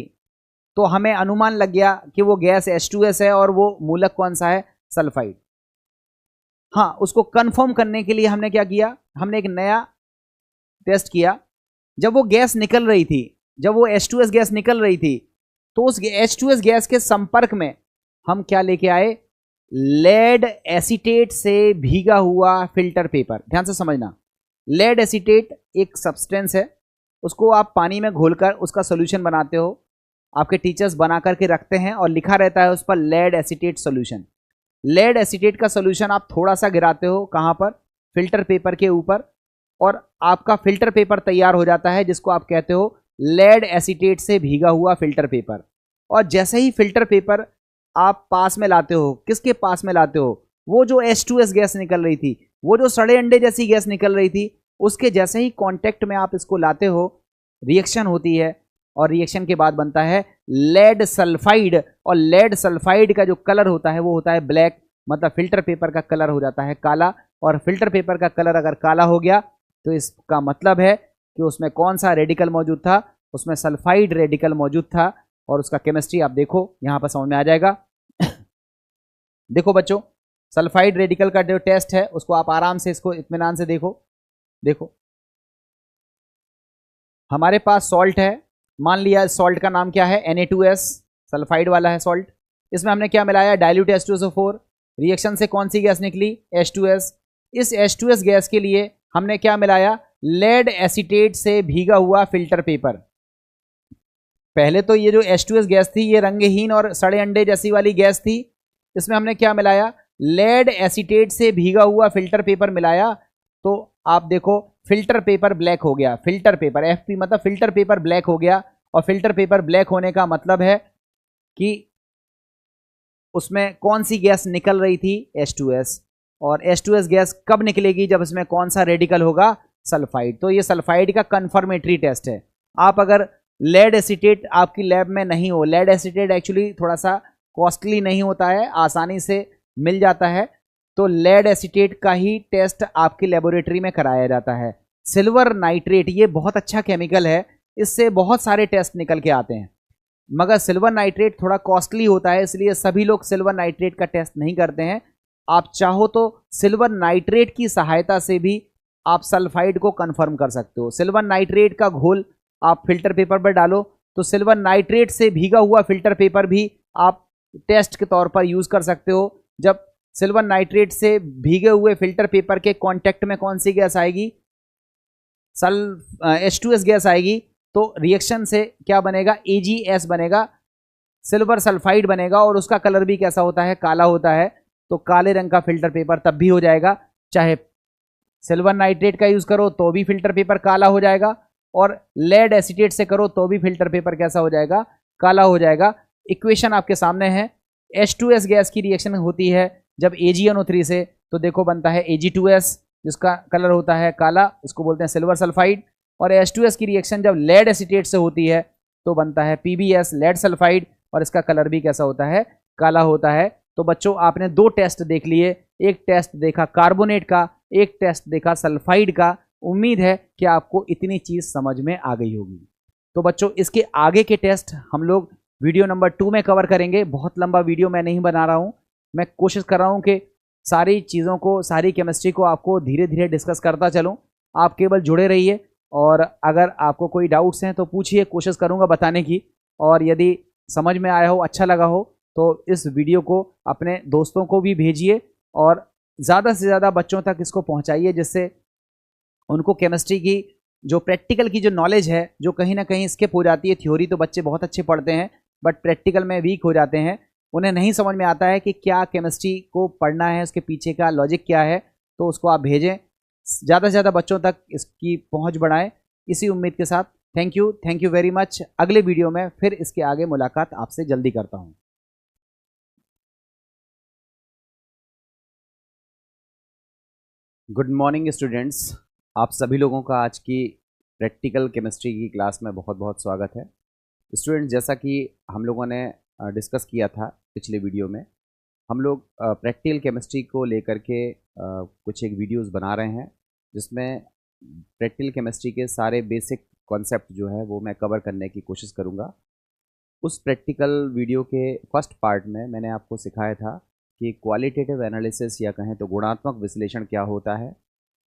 तो हमें अनुमान लग गया कि वो गैस H2S है और वो मूलक कौन सा है, सल्फाइड। हाँ, उसको कंफर्म करने के लिए हमने क्या किया, हमने एक नया टेस्ट किया। जब वो गैस निकल रही थी, जब वो H2S गैस निकल रही थी, तो उस H2S गैस के संपर्क में हम क्या लेके आए, लेड एसीटेट से भीगा हुआ फिल्टर पेपर। ध्यान से समझना, लेड एसीटेट एक सब्सटेंस है, उसको आप पानी में घोलकर उसका सॉल्यूशन बनाते हो। आपके टीचर्स बना करके रखते हैं और लिखा रहता है उस पर lead acetate solution. Lead acetate का सॉल्यूशन आप थोड़ा सा गिराते हो, कहाँ पर, फिल्टर पेपर के ऊपर, और आपका फिल्टर पेपर तैयार हो जाता है, जिसको आप कहते हो लेड एसीटेट से भीगा हुआ फिल्टर पेपर। और जैसे ही फिल्टर पेपर आप पास में लाते हो, किसके पास में लाते हो, वो जो H2S गैस निकल रही थी, वो जो सड़े अंडे जैसी गैस निकल रही थी, उसके जैसे ही कांटेक्ट में आप इसको लाते हो, रिएक्शन होती है और रिएक्शन के बाद बनता है लेड सल्फाइड। और लेड सल्फाइड का जो कलर होता है वो होता है ब्लैक, मतलब फिल्टर पेपर का कलर हो जाता है काला। और फिल्टर पेपर का कलर अगर काला हो गया तो इसका मतलब है कि उसमें कौन सा रेडिकल मौजूद था, उसमें सल्फाइड रेडिकल मौजूद था। और उसका केमिस्ट्री आप देखो, यहां पर समझ में आ जाएगा। देखो बच्चों, सल्फाइड रेडिकल का जो टेस्ट है उसको आप आराम से, इसको इत्मीनान से देखो। देखो हमारे पास सॉल्ट है, मान लिया सॉल्ट का नाम क्या है, Na2S, सल्फाइड वाला है सॉल्ट। इसमें हमने क्या मिलाया, डाइल्यूट H2SO4। रिएक्शन से कौन सी गैस निकली, H2S। इस H2S गैस के लिए हमने क्या मिलाया, लेड एसीटेट से भीगा हुआ फिल्टर पेपर। पहले तो ये जो H2S गैस थी ये रंगहीन और सड़े अंडे जैसी वाली गैस थी। इसमें हमने क्या मिलाया, लेड एसीटेट से भीगा हुआ फिल्टर पेपर मिलाया। तो आप देखो फिल्टर पेपर ब्लैक हो गया, फिल्टर पेपर FP मतलब फिल्टर पेपर ब्लैक हो गया। और फिल्टर पेपर ब्लैक होने का मतलब है कि उसमें कौन सी गैस निकल रही थी, H2S। और H2S गैस कब निकलेगी, जब इसमें कौन सा रेडिकल होगा, सल्फाइड। तो ये सल्फाइड का कंफर्मेटरी टेस्ट है। आप अगर लेड एसीटेट आपकी लैब में नहीं हो, लेड एसीटेट एक्चुअली थोड़ा सा कॉस्टली नहीं होता है, आसानी से मिल जाता है, तो लेड एसीटेट का ही टेस्ट आपकी लेबोरेटरी में कराया जाता है। सिल्वर नाइट्रेट ये बहुत अच्छा केमिकल है, इससे बहुत सारे टेस्ट निकल के आते हैं, मगर सिल्वर नाइट्रेट थोड़ा कॉस्टली होता है, इसलिए सभी लोग सिल्वर नाइट्रेट का टेस्ट नहीं करते हैं। आप चाहो तो सिल्वर नाइट्रेट की सहायता से भी आप सल्फाइड को कंफर्म कर सकते हो। सिल्वर नाइट्रेट का घोल आप फिल्टर पेपर पर डालो तो सिल्वर नाइट्रेट से भीगा हुआ फिल्टर पेपर भी आप टेस्ट के तौर पर यूज कर सकते हो। जब सिल्वर नाइट्रेट से भीगे हुए फिल्टर पेपर के कांटेक्ट में कौन सी गैस आएगी, H2S गैस आएगी, तो रिएक्शन से क्या बनेगा, AgS बनेगा, सिल्वर सल्फाइड बनेगा और उसका कलर भी कैसा होता है, काला होता है। तो काले रंग का फिल्टर पेपर तब भी हो जाएगा, चाहे सिल्वर नाइट्रेट का यूज करो तो भी फिल्टर पेपर काला हो जाएगा, और लेड एसीटेट से करो तो भी फिल्टर पेपर कैसा हो जाएगा, काला हो जाएगा। इक्वेशन आपके सामने है। H2S गैस की रिएक्शन होती है जब AgNO3 से, तो देखो बनता है Ag2S जिसका कलर होता है काला, इसको बोलते हैं सिल्वर सल्फाइड। और H2S की रिएक्शन जब लेड एसीटेट से होती है तो बनता है PbS लेड सल्फाइड, और इसका कलर भी कैसा होता है, काला होता है। तो बच्चों आपने दो टेस्ट देख लिए, एक टेस्ट देखा कार्बोनेट का, एक टेस्ट देखा सल्फाइड का। उम्मीद है कि आपको इतनी चीज समझ में आ गई होगी। तो बच्चों इसके आगे के टेस्ट हम लोग वीडियो नंबर 2 में कवर करेंगे। बहुत लंबा वीडियो मैं नहीं बना रहा हूं, मैं कोशिश कर रहा हूं कि सारी चीज़ों को, सारी केमिस्ट्री को आपको धीरे धीरे डिस्कस करता चलूं। आप केवल जुड़े रहिए, और अगर आपको कोई डाउट्स हैं तो पूछिए, कोशिश करूंगा बताने की। और यदि समझ में आया हो, अच्छा लगा हो, तो इस वीडियो को अपने दोस्तों को भी भेजिए और ज़्यादा से ज़्यादा बच्चों तक इसको पहुंचाइए, जिससे उनको केमिस्ट्री की जो प्रैक्टिकल की जो नॉलेज है, जो कहीं ना कहीं स्किप हो जाती है। थ्योरी तो बच्चे बहुत अच्छे पढ़ते हैं, बट प्रैक्टिकल में वीक हो जाते हैं, उन्हें नहीं समझ में आता है कि क्या केमिस्ट्री को पढ़ना है, उसके पीछे का लॉजिक क्या है। तो उसको आप भेजें, ज़्यादा से ज़्यादा बच्चों तक इसकी पहुंच बढ़ाएं, इसी उम्मीद के साथ थैंक यू वेरी मच। अगले वीडियो में फिर इसके आगे मुलाकात आपसे जल्दी करता हूं। गुड मॉर्निंग स्टूडेंट्स, आप सभी लोगों का आज की प्रैक्टिकल केमिस्ट्री की क्लास में बहुत बहुत स्वागत है। स्टूडेंट्स, जैसा कि हम लोगों ने डिस्कस किया था पिछले वीडियो में, हम लोग प्रैक्टिकल केमिस्ट्री को लेकर के कुछ एक वीडियोस बना रहे हैं, जिसमें प्रैक्टिकल केमिस्ट्री के सारे बेसिक कॉन्सेप्ट जो है वो मैं कवर करने की कोशिश करूँगा। उस प्रैक्टिकल वीडियो के फर्स्ट पार्ट में मैंने आपको सिखाया था कि क्वालिटेटिव एनालिसिस या कहें तो गुणात्मक विश्लेषण क्या होता है।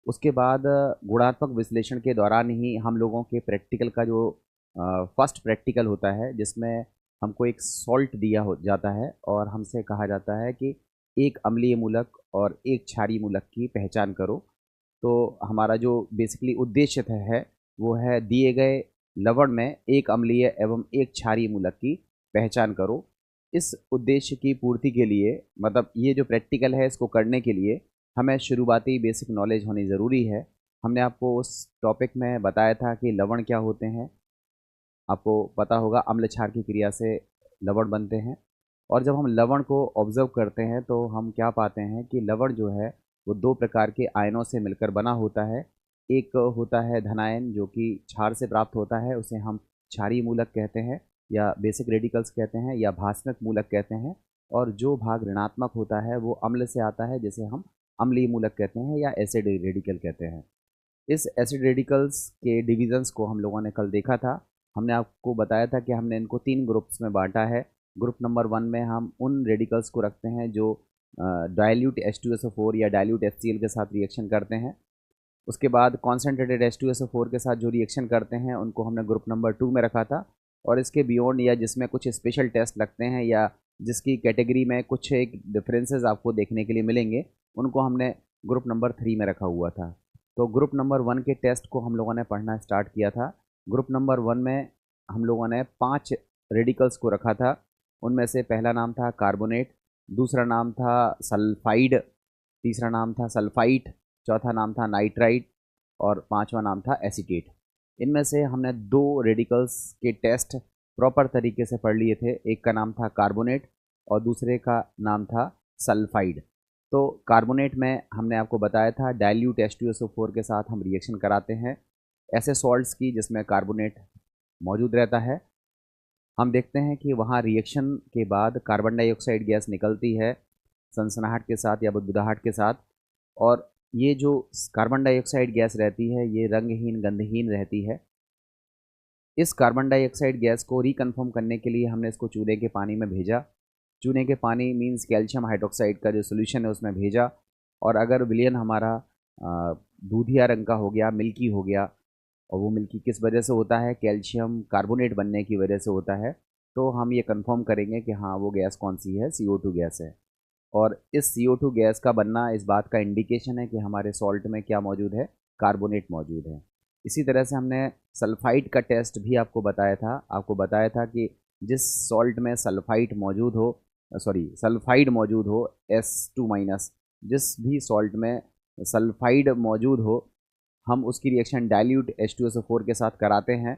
उसके बाद गुणात्मक विश्लेषण के दौरान ही हम लोगों के प्रैक्टिकल का जो फर्स्ट प्रैक्टिकल होता है, जिसमें हमको एक सॉल्ट दिया हो जाता है और हमसे कहा जाता है कि एक अम्लीय मूलक और एक क्षारीय मूलक की पहचान करो। तो हमारा जो बेसिकली उद्देश्य है वो है दिए गए लवण में एक अम्लीय एवं एक क्षारीय मूलक की पहचान करो। इस उद्देश्य की पूर्ति के लिए, मतलब ये जो प्रैक्टिकल है इसको करने के लिए हमें शुरुआती बेसिक नॉलेज होनी ज़रूरी है। हमने आपको उस टॉपिक में बताया था कि लवण क्या होते हैं। आपको पता होगा अम्ल क्षार की क्रिया से लवण बनते हैं, और जब हम लवण को ऑब्जर्व करते हैं तो हम क्या पाते हैं कि लवण जो है वो दो प्रकार के आयनों से मिलकर बना होता है। एक होता है धनायन जो कि क्षार से प्राप्त होता है, उसे हम क्षारीय मूलक कहते हैं या बेसिक रेडिकल्स कहते हैं या भास्मक मूलक कहते हैं। और जो भाग ऋणात्मक होता है वो अम्ल से आता है, जिसे हम अम्लीय मूलक कहते हैं या एसिड रेडिकल कहते हैं। इस एसिड रेडिकल्स के डिविजन्स को हम लोगों ने कल देखा था। हमने आपको बताया था कि हमने इनको 3 ग्रुप्स में बांटा है। ग्रुप नंबर 1 में हम उन रेडिकल्स को रखते हैं जो डाइल्यूट H2SO4 या डाइल्यूट HCl के साथ रिएक्शन करते हैं। उसके बाद कॉन्सेंट्रेटेड H2SO4 के साथ जो रिएक्शन करते हैं उनको हमने ग्रुप नंबर 2 में रखा था। और इसके बियॉन्ड या जिसमें कुछ स्पेशल टेस्ट लगते हैं या जिसकी कैटेगरी में कुछ एक डिफरेंसेस आपको देखने के लिए मिलेंगे, उनको हमने ग्रुप नंबर 3 में रखा हुआ था। तो ग्रुप नंबर 1 के टेस्ट को हम लोगों ने पढ़ना स्टार्ट किया था। ग्रुप नंबर 1 में हम लोगों ने 5 रेडिकल्स को रखा था। उनमें से पहला नाम था कार्बोनेट, दूसरा नाम था सल्फाइड, तीसरा नाम था सल्फाइट, चौथा नाम था नाइट्राइट और पांचवा नाम था एसीटेट। इनमें से हमने 2 रेडिकल्स के टेस्ट प्रॉपर तरीके से पढ़ लिए थे। एक का नाम था कार्बोनेट और दूसरे का नाम था सल्फाइड। तो कार्बोनेट में हमने आपको बताया था डाइल्यूट H2SO4 के साथ हम रिएक्शन कराते हैं ऐसे सॉल्ट्स की जिसमें कार्बोनेट मौजूद रहता है। हम देखते हैं कि वहाँ रिएक्शन के बाद कार्बन डाइऑक्साइड गैस निकलती है सनसनाहट के साथ या बुदबुदाहट के साथ, और ये जो कार्बन डाइऑक्साइड गैस रहती है ये रंगहीन गंधहीन रहती है। इस कार्बन डाइऑक्साइड गैस को रिकन्फर्म करने के लिए हमने इसको चूने के पानी में भेजा। चूने के पानी मींस कैल्शियम हाइड्रोक्साइड का जो सोल्यूशन है उसमें भेजा, और अगर विलयन हमारा दूधिया रंग का हो गया, मिल्की हो गया, और वो मिल्की किस वजह से होता है, कैल्शियम कार्बोनेट बनने की वजह से होता है, तो हम ये कंफर्म करेंगे कि हाँ वो गैस कौन सी है, CO2 गैस है। और इस CO2 गैस का बनना इस बात का इंडिकेशन है कि हमारे सॉल्ट में क्या मौजूद है, कार्बोनेट मौजूद है। इसी तरह से हमने सल्फाइड का टेस्ट भी आपको बताया था कि जिस सॉल्ट में सल्फाइड मौजूद हो, सल्फाइड मौजूद हो, S2-, जिस भी सॉल्ट में सल्फाइड मौजूद हो, हम उसकी रिएक्शन डाइल्यूट H2SO4 के साथ कराते हैं।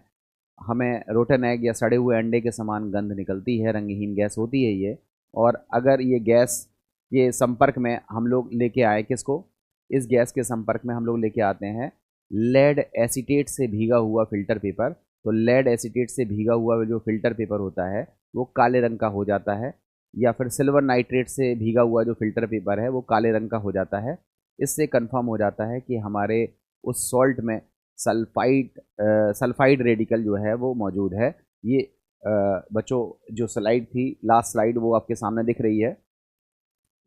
हमें रोटन एग या सड़े हुए अंडे के समान गंध निकलती है, रंगहीन गैस होती है ये। और अगर ये गैस के संपर्क में हम लोग लेके आए किसको, इस गैस के संपर्क में हम लोग लेके आते हैं लेड एसीटेट से भीगा हुआ फ़िल्टर पेपर। तो लेड एसीटेट से भीगा हुआ जो फ़िल्टर पेपर होता है वो काले रंग का हो जाता है, या फिर सिल्वर नाइट्रेट से भीगा हुआ जो फ़िल्टर पेपर है वो काले रंग का हो जाता है। इससे कंफर्म हो जाता है कि हमारे उस सॉल्ट में सल्फाइड रेडिकल जो है वो मौजूद है। ये बच्चों जो स्लाइड थी, लास्ट स्लाइड, वो आपके सामने दिख रही है।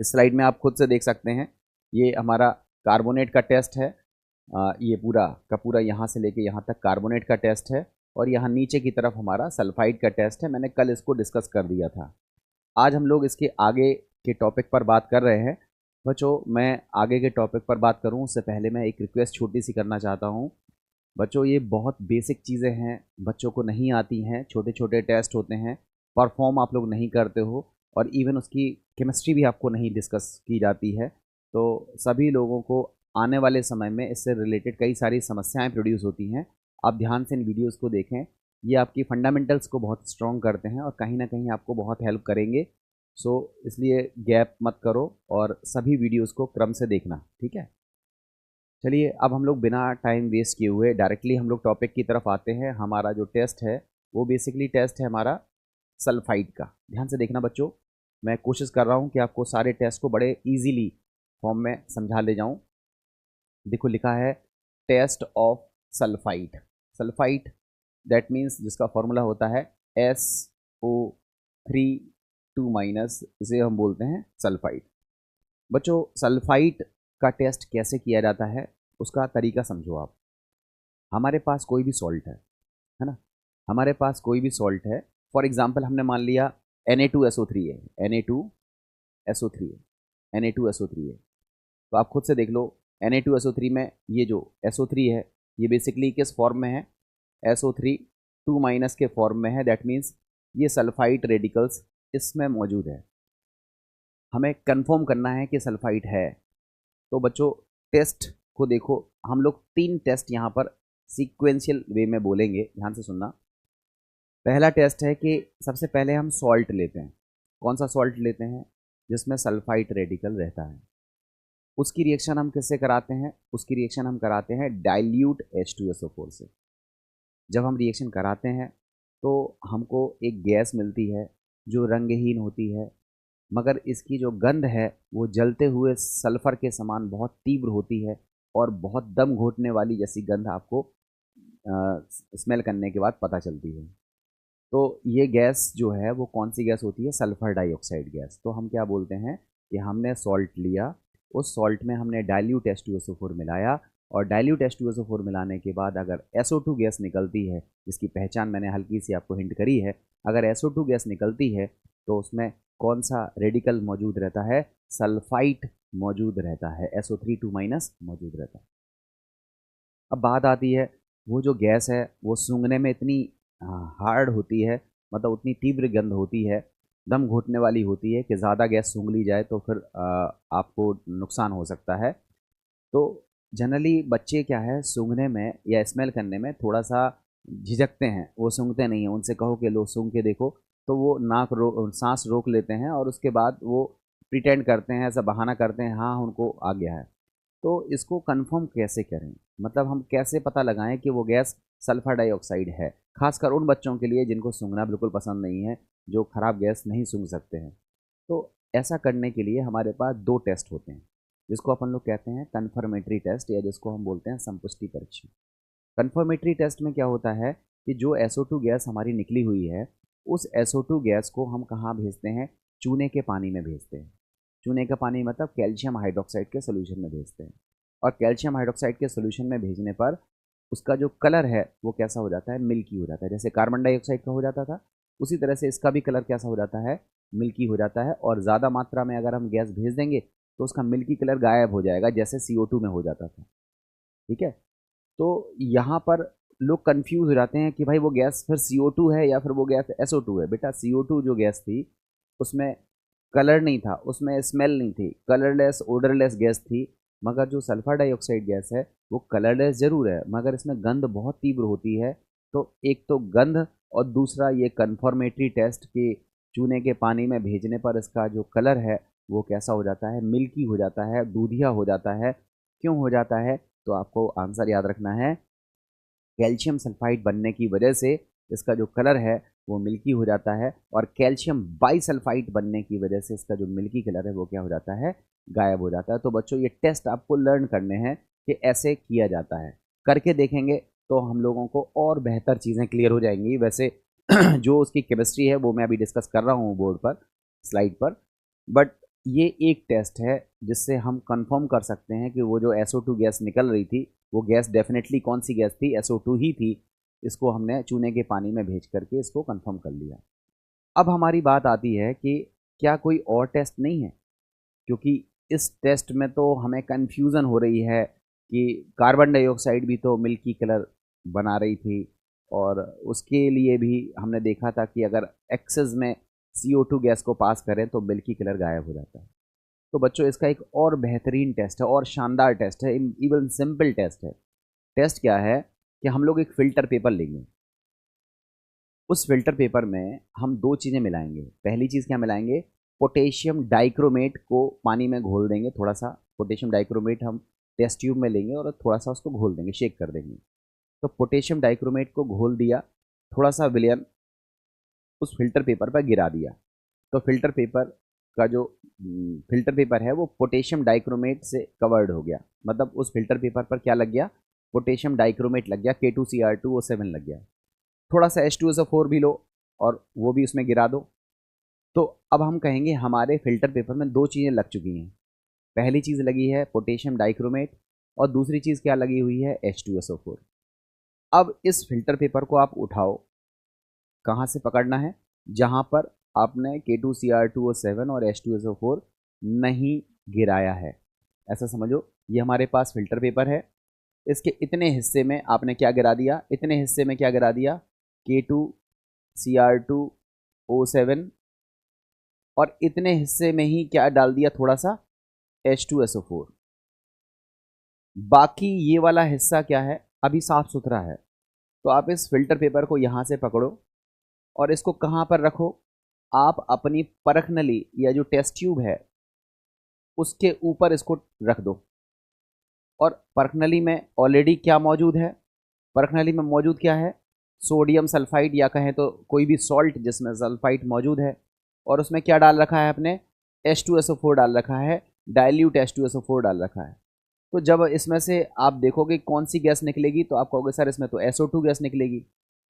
इस स्लाइड में आप खुद से देख सकते हैं, ये हमारा कार्बोनेट का टेस्ट है। ये पूरा का पूरा यहाँ से लेके यहाँ तक कार्बोनेट का टेस्ट है, और यहाँ नीचे की तरफ हमारा सल्फाइड का टेस्ट है। मैंने कल इसको डिस्कस कर दिया था। आज हम लोग इसके आगे के टॉपिक पर बात कर रहे हैं। बच्चों, मैं आगे के टॉपिक पर बात करूं उससे पहले मैं एक रिक्वेस्ट छोटी सी करना चाहता हूं। बच्चों, ये बहुत बेसिक चीज़ें हैं, बच्चों को नहीं आती हैं, छोटे छोटे टेस्ट होते हैं, परफॉर्म आप लोग नहीं करते हो, और इवन उसकी केमिस्ट्री भी आपको नहीं डिस्कस की जाती है। तो सभी लोगों को आने वाले समय में इससे रिलेटेड कई सारी समस्याएं प्रोड्यूस होती हैं। आप ध्यान से इन वीडियोस को देखें, ये आपकी फंडामेंटल्स को बहुत स्ट्रॉन्ग करते हैं और कहीं ना कहीं आपको बहुत हेल्प करेंगे। सो इसलिए गैप मत करो और सभी वीडियोस को क्रम से देखना, ठीक है। चलिए, अब हम लोग बिना टाइम वेस्ट किए हुए डायरेक्टली हम लोग टॉपिक की तरफ आते हैं। हमारा जो टेस्ट है वो बेसिकली टेस्ट है हमारा सल्फाइड का। ध्यान से देखना बच्चों, मैं कोशिश कर रहा हूँ कि आपको सारे टेस्ट को बड़े इजीली फॉर्म में समझा ले जाऊँ। देखो, लिखा है test of sulphide. Sulphide that means जिसका फॉर्मूला होता है SO3 2-, इसे हम बोलते हैं सल्फाइड। बच्चों, सल्फाइड का टेस्ट कैसे किया जाता है उसका तरीका समझो आप। हमारे पास कोई भी सॉल्ट है ना, हमारे पास कोई भी सॉल्ट है। फॉर एग्जांपल हमने मान लिया Na2SO3 है, Na2SO3 है, Na2SO3 है। तो आप खुद से देख लो, Na2SO3 में ये जो SO3 है ये बेसिकली किस फॉर्म में है, SO3 2- के फॉर्म में है। दैट मीन्स ये सल्फाइड रेडिकल्स इसमें मौजूद है। हमें कंफर्म करना है कि सल्फाइड है। तो बच्चों, टेस्ट को देखो, हम लोग 3 टेस्ट यहाँ पर सीक्वेंशियल वे में बोलेंगे, ध्यान से सुनना। पहला टेस्ट है कि सबसे पहले हम सॉल्ट लेते हैं। कौन सा सॉल्ट लेते हैं? जिसमें सल्फाइड रेडिकल रहता है। उसकी रिएक्शन हम किससे कराते हैं? उसकी रिएक्शन हम कराते हैं डाइल्यूट H2SO4 से। जब हम रिएक्शन कराते हैं तो हमको एक गैस मिलती है जो रंगहीन होती है, मगर इसकी जो गंध है वो जलते हुए सल्फ़र के समान बहुत तीव्र होती है, और बहुत दम घोटने वाली जैसी गंध आपको स्मेल करने के बाद पता चलती है। तो ये गैस जो है वो कौन सी गैस होती है? Sulphur dioxide gas. तो हम क्या बोलते हैं कि हमने सॉल्ट लिया, उस सॉल्ट में हमने डाइल्यूट H2SO4 मिलाया, और डाइल्यूट H2SO4 मिलाने के बाद अगर SO2 गैस निकलती है, जिसकी पहचान मैंने हल्की सी आपको हिंट करी है, अगर SO2 गैस निकलती है तो उसमें कौन सा रेडिकल मौजूद रहता है? सल्फाइड मौजूद रहता है, SO3 2- मौजूद रहता है। अब बात आती है, वो जो गैस है वो सूंघने में इतनी हार्ड होती है, मतलब उतनी तीव्र गंध होती है, दम घुटने वाली होती है कि ज़्यादा गैस सूंघ ली जाए तो फिर आपको नुकसान हो सकता है। तो जनरली बच्चे क्या है, सूंघने में या स्मेल करने में थोड़ा सा झिझकते हैं, वो सूंघते नहीं हैं। उनसे कहो कि लो सूंघ के देखो, तो वो सांस रोक लेते हैं, और उसके बाद वो प्रिटेंड करते हैं, ऐसा बहाना करते हैं, हाँ उनको आ गया है। तो इसको कंफर्म कैसे करें, मतलब हम कैसे पता लगाएं कि वो गैस सल्फर डाइऑक्साइड है? खासकर उन बच्चों के लिए जिनको सूंघना बिल्कुल पसंद नहीं है, जो खराब गैस नहीं सूंघ सकते हैं। तो ऐसा करने के लिए हमारे पास 2 टेस्ट होते हैं, जिसको अपन लोग कहते हैं कन्फर्मेटरी टेस्ट, या जिसको हम बोलते हैं संपुष्टि परीक्षण। कन्फर्मेटरी टेस्ट में क्या होता है कि जो SO2 गैस हमारी निकली हुई है, उस SO2 गैस को हम कहाँ भेजते हैं? चूने के पानी में भेजते हैं। चूने का पानी मतलब कैल्शियम हाइड्रोक्साइड के सोल्यूशन में भेजते हैं। और कैल्शियम हाइड्रोक्साइड के सोल्यूशन में भेजने पर उसका जो कलर है वो कैसा हो जाता है? मिल्की हो जाता है, जैसे कार्बन डाइऑक्साइड का हो जाता था। उसी तरह से इसका भी कलर कैसा हो जाता है, मिल्की हो जाता है। और ज़्यादा मात्रा में अगर हम गैस भेज देंगे तो उसका मिल्की कलर गायब हो जाएगा, जैसे CO2 में हो जाता था। ठीक है, तो यहाँ पर लोग कंफ्यूज हो जाते हैं कि भाई वो गैस फिर CO2 है या फिर वो गैस SO2 है। बेटा CO2 जो गैस थी उसमें कलर नहीं था, उसमें स्मेल नहीं थी, कलरलेस ओडरलेस गैस थी। मगर जो सल्फर डाइऑक्साइड गैस है वो कलरलेस ज़रूर है, मगर इसमें गंध बहुत तीव्र होती है। तो एक तो गंध, और दूसरा ये कन्फर्मेटरी टेस्ट के चूने के पानी में भेजने पर इसका जो कलर है वो कैसा हो जाता है, मिल्की हो जाता है, दूधिया हो जाता है। क्यों हो जाता है? तो आपको आंसर याद रखना है, कैल्शियम सल्फाइड बनने की वजह से इसका जो कलर है वो मिल्की हो जाता है, और कैल्शियम बाइसल्फाइड बनने की वजह से इसका जो मिल्की कलर है वो क्या हो जाता है, गायब हो जाता है। तो बच्चों ये टेस्ट आपको लर्न करने हैं कि ऐसे किया जाता है, करके देखेंगे तो हम लोगों को और बेहतर चीज़ें क्लियर हो जाएंगी। वैसे जो उसकी केमिस्ट्री है वो मैं अभी डिस्कस कर रहा हूँ बोर्ड पर, स्लाइड पर, बट ये एक टेस्ट है जिससे हम कंफर्म कर सकते हैं कि वो जो SO2 गैस निकल रही थी वो गैस डेफिनेटली कौन सी गैस थी, SO2 ही थी। इसको हमने चूने के पानी में भेज करके इसको कंफर्म कर लिया। अब हमारी बात आती है कि क्या कोई और टेस्ट नहीं है, क्योंकि इस टेस्ट में तो हमें कन्फ्यूज़न हो रही है कि कार्बन डाइऑक्साइड भी तो मिल्की कलर बना रही थी, और उसके लिए भी हमने देखा था कि अगर एक्सेस में CO2 गैस को पास करें तो मिल्की कलर गायब हो जाता है। तो बच्चों इसका एक और बेहतरीन टेस्ट है और शानदार टेस्ट है, इवन सिंपल टेस्ट है। टेस्ट क्या है कि हम लोग एक फ़िल्टर पेपर लेंगे, उस फिल्टर पेपर में हम दो चीज़ें मिलाएंगे। पहली चीज़ क्या मिलाएंगे, पोटेशियम डाइक्रोमेट को पानी में घोल देंगे। थोड़ा सा पोटेशियम डाइक्रोमेट हम टेस्ट ट्यूब में लेंगे और थोड़ा सा उसको घोल देंगे, शेक कर देंगे। तो पोटेशियम डाइक्रोमेट को घोल दिया, थोड़ा सा विलयन उस फिल्टर पेपर पर गिरा दिया, तो फिल्टर पेपर का जो फिल्टर पेपर है वो पोटेशियम डाइक्रोमेट से कवर्ड हो गया। मतलब उस फिल्टर पेपर पर क्या लग गया, पोटेशियम डाइक्रोमेट लग गया, K2Cr2O7 लग गया। थोड़ा सा H2SO4 भी लो और वो भी उसमें गिरा दो। तो अब हम कहेंगे हमारे फिल्टर पेपर में दो चीज़ें लग चुकी हैं। पहली चीज़ लगी है पोटेशियम डाइक्रोमेट, और दूसरी चीज़ क्या लगी हुई है, H2SO4। अब इस फिल्टर पेपर को आप उठाओ, कहाँ से पकड़ना है, जहाँ पर आपने K2Cr2O7 और H2SO4 नहीं गिराया है। ऐसा समझो ये हमारे पास फिल्टर पेपर है, इसके इतने हिस्से में आपने क्या गिरा दिया, इतने हिस्से में क्या गिरा दिया, K2Cr2O7, और इतने हिस्से में ही क्या डाल दिया, थोड़ा सा H2SO4। बाकी ये वाला हिस्सा क्या है, अभी साफ सुथरा है। तो आप इस फिल्टर पेपर को यहाँ से पकड़ो और इसको कहाँ पर रखो, आप अपनी परख नली या जो टेस्ट ट्यूब है उसके ऊपर इसको रख दो। और परख नली में ऑलरेडी क्या मौजूद है, परख नली में मौजूद क्या है, सोडियम सल्फाइड, या कहें तो कोई भी सॉल्ट जिसमें सल्फाइड मौजूद है। और उसमें क्या डाल रखा है आपने, H2SO4 डाल रखा है, डाइल्यूट H2SO4 डाल रखा है। तो जब इसमें से आप देखोगे कौन सी गैस निकलेगी तो आप कहोगे सर इसमें तो SO2 गैस निकलेगी।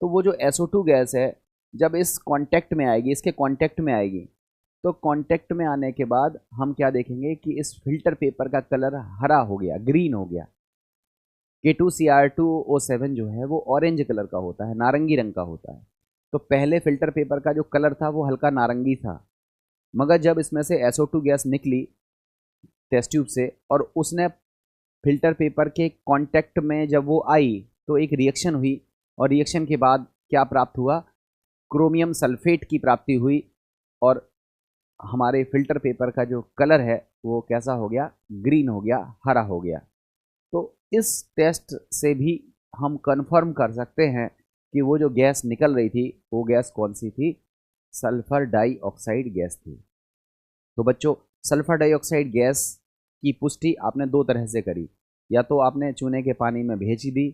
तो वो जो SO2 गैस है जब इस कांटेक्ट में आएगी, इसके कांटेक्ट में आएगी, तो कांटेक्ट में आने के बाद हम क्या देखेंगे कि इस फिल्टर पेपर का कलर हरा हो गया, ग्रीन हो गया। K2Cr2O7 जो है वो ऑरेंज कलर का होता है, नारंगी रंग का होता है। तो पहले फिल्टर पेपर का जो कलर था वो हल्का नारंगी था, मगर जब इसमें से SO2 गैस निकली टेस्ट ट्यूब से और उसने फिल्टर पेपर के कांटेक्ट में जब वो आई तो एक रिएक्शन हुई, और रिएक्शन के बाद क्या प्राप्त हुआ, क्रोमियम सल्फेट की प्राप्ति हुई, और हमारे फिल्टर पेपर का जो कलर है वो कैसा हो गया, ग्रीन हो गया, हरा हो गया। तो इस टेस्ट से भी हम कंफर्म कर सकते हैं कि वो जो गैस निकल रही थी वो गैस कौन सी थी, सल्फर डाइऑक्साइड गैस थी। तो बच्चों सल्फर डाइऑक्साइड गैस की पुष्टि आपने दो तरह से करी, या तो आपने चूने के पानी में भेज दी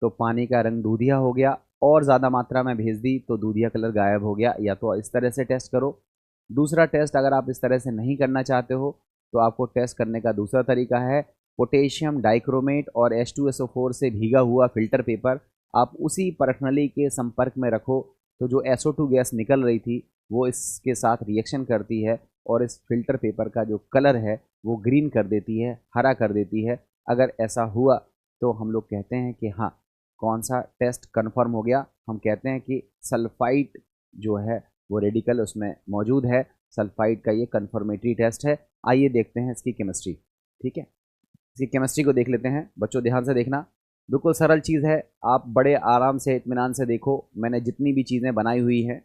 तो पानी का रंग दूधिया हो गया, और ज़्यादा मात्रा में भेज दी तो दूधिया कलर गायब हो गया, या तो इस तरह से टेस्ट करो। दूसरा टेस्ट अगर आप इस तरह से नहीं करना चाहते हो तो आपको टेस्ट करने का दूसरा तरीका है, पोटेशियम डाइक्रोमेट और H2SO4 से भीगा हुआ फिल्टर पेपर आप उसी परखनली के संपर्क में रखो, तो जो SO2 गैस निकल रही थी वो इसके साथ रिएक्शन करती है और इस फिल्टर पेपर का जो कलर है वो ग्रीन कर देती है, हरा कर देती है। अगर ऐसा हुआ तो हम लोग कहते हैं कि हाँ, कौन सा टेस्ट कन्फर्म हो गया, हम कहते हैं कि सल्फाइड जो है वो रेडिकल उसमें मौजूद है। सल्फाइड का ये कन्फर्मेटरी टेस्ट है। आइए देखते हैं इसकी केमिस्ट्री। ठीक है, इसकी केमिस्ट्री को देख लेते हैं। बच्चों ध्यान से देखना, बिल्कुल सरल चीज़ है, आप बड़े आराम से इत्मीनान से देखो। मैंने जितनी भी चीज़ें बनाई हुई हैं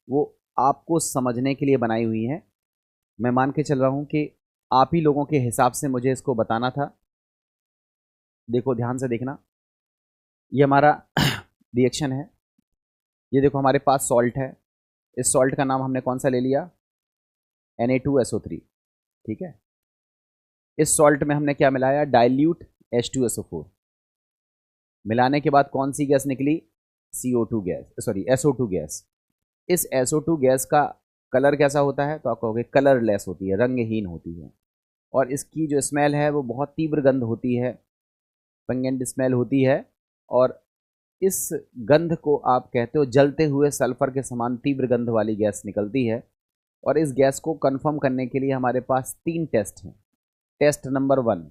वो आपको समझने के लिए बनाई हुई हैं। मैं मान के चल रहा हूँ कि आप ही लोगों के हिसाब से मुझे इसको बताना था। देखो ध्यान से देखना, ये हमारा रिएक्शन है। ये देखो हमारे पास सॉल्ट है। इस सॉल्ट का नाम हमने कौन सा ले लिया, Na2SO3। ठीक है, इस सॉल्ट में हमने क्या मिलाया, डाइल्यूट H2SO4। मिलाने के बाद कौन सी गैस निकली, CO2 gas, sorry SO2 gas. इस SO2 गैस का कलर कैसा होता है, तो आप कहोगे कलरलेस होती है, रंगहीन होती है। और इसकी जो स्मेल है वो बहुत तीव्र गंध होती है, पंगेंट स्मेल होती है। और इस गंध को आप कहते हो जलते हुए सल्फर के समान तीव्र गंध वाली गैस निकलती है। और इस गैस को कंफर्म करने के लिए हमारे पास 3 टेस्ट हैं। टेस्ट नंबर 1,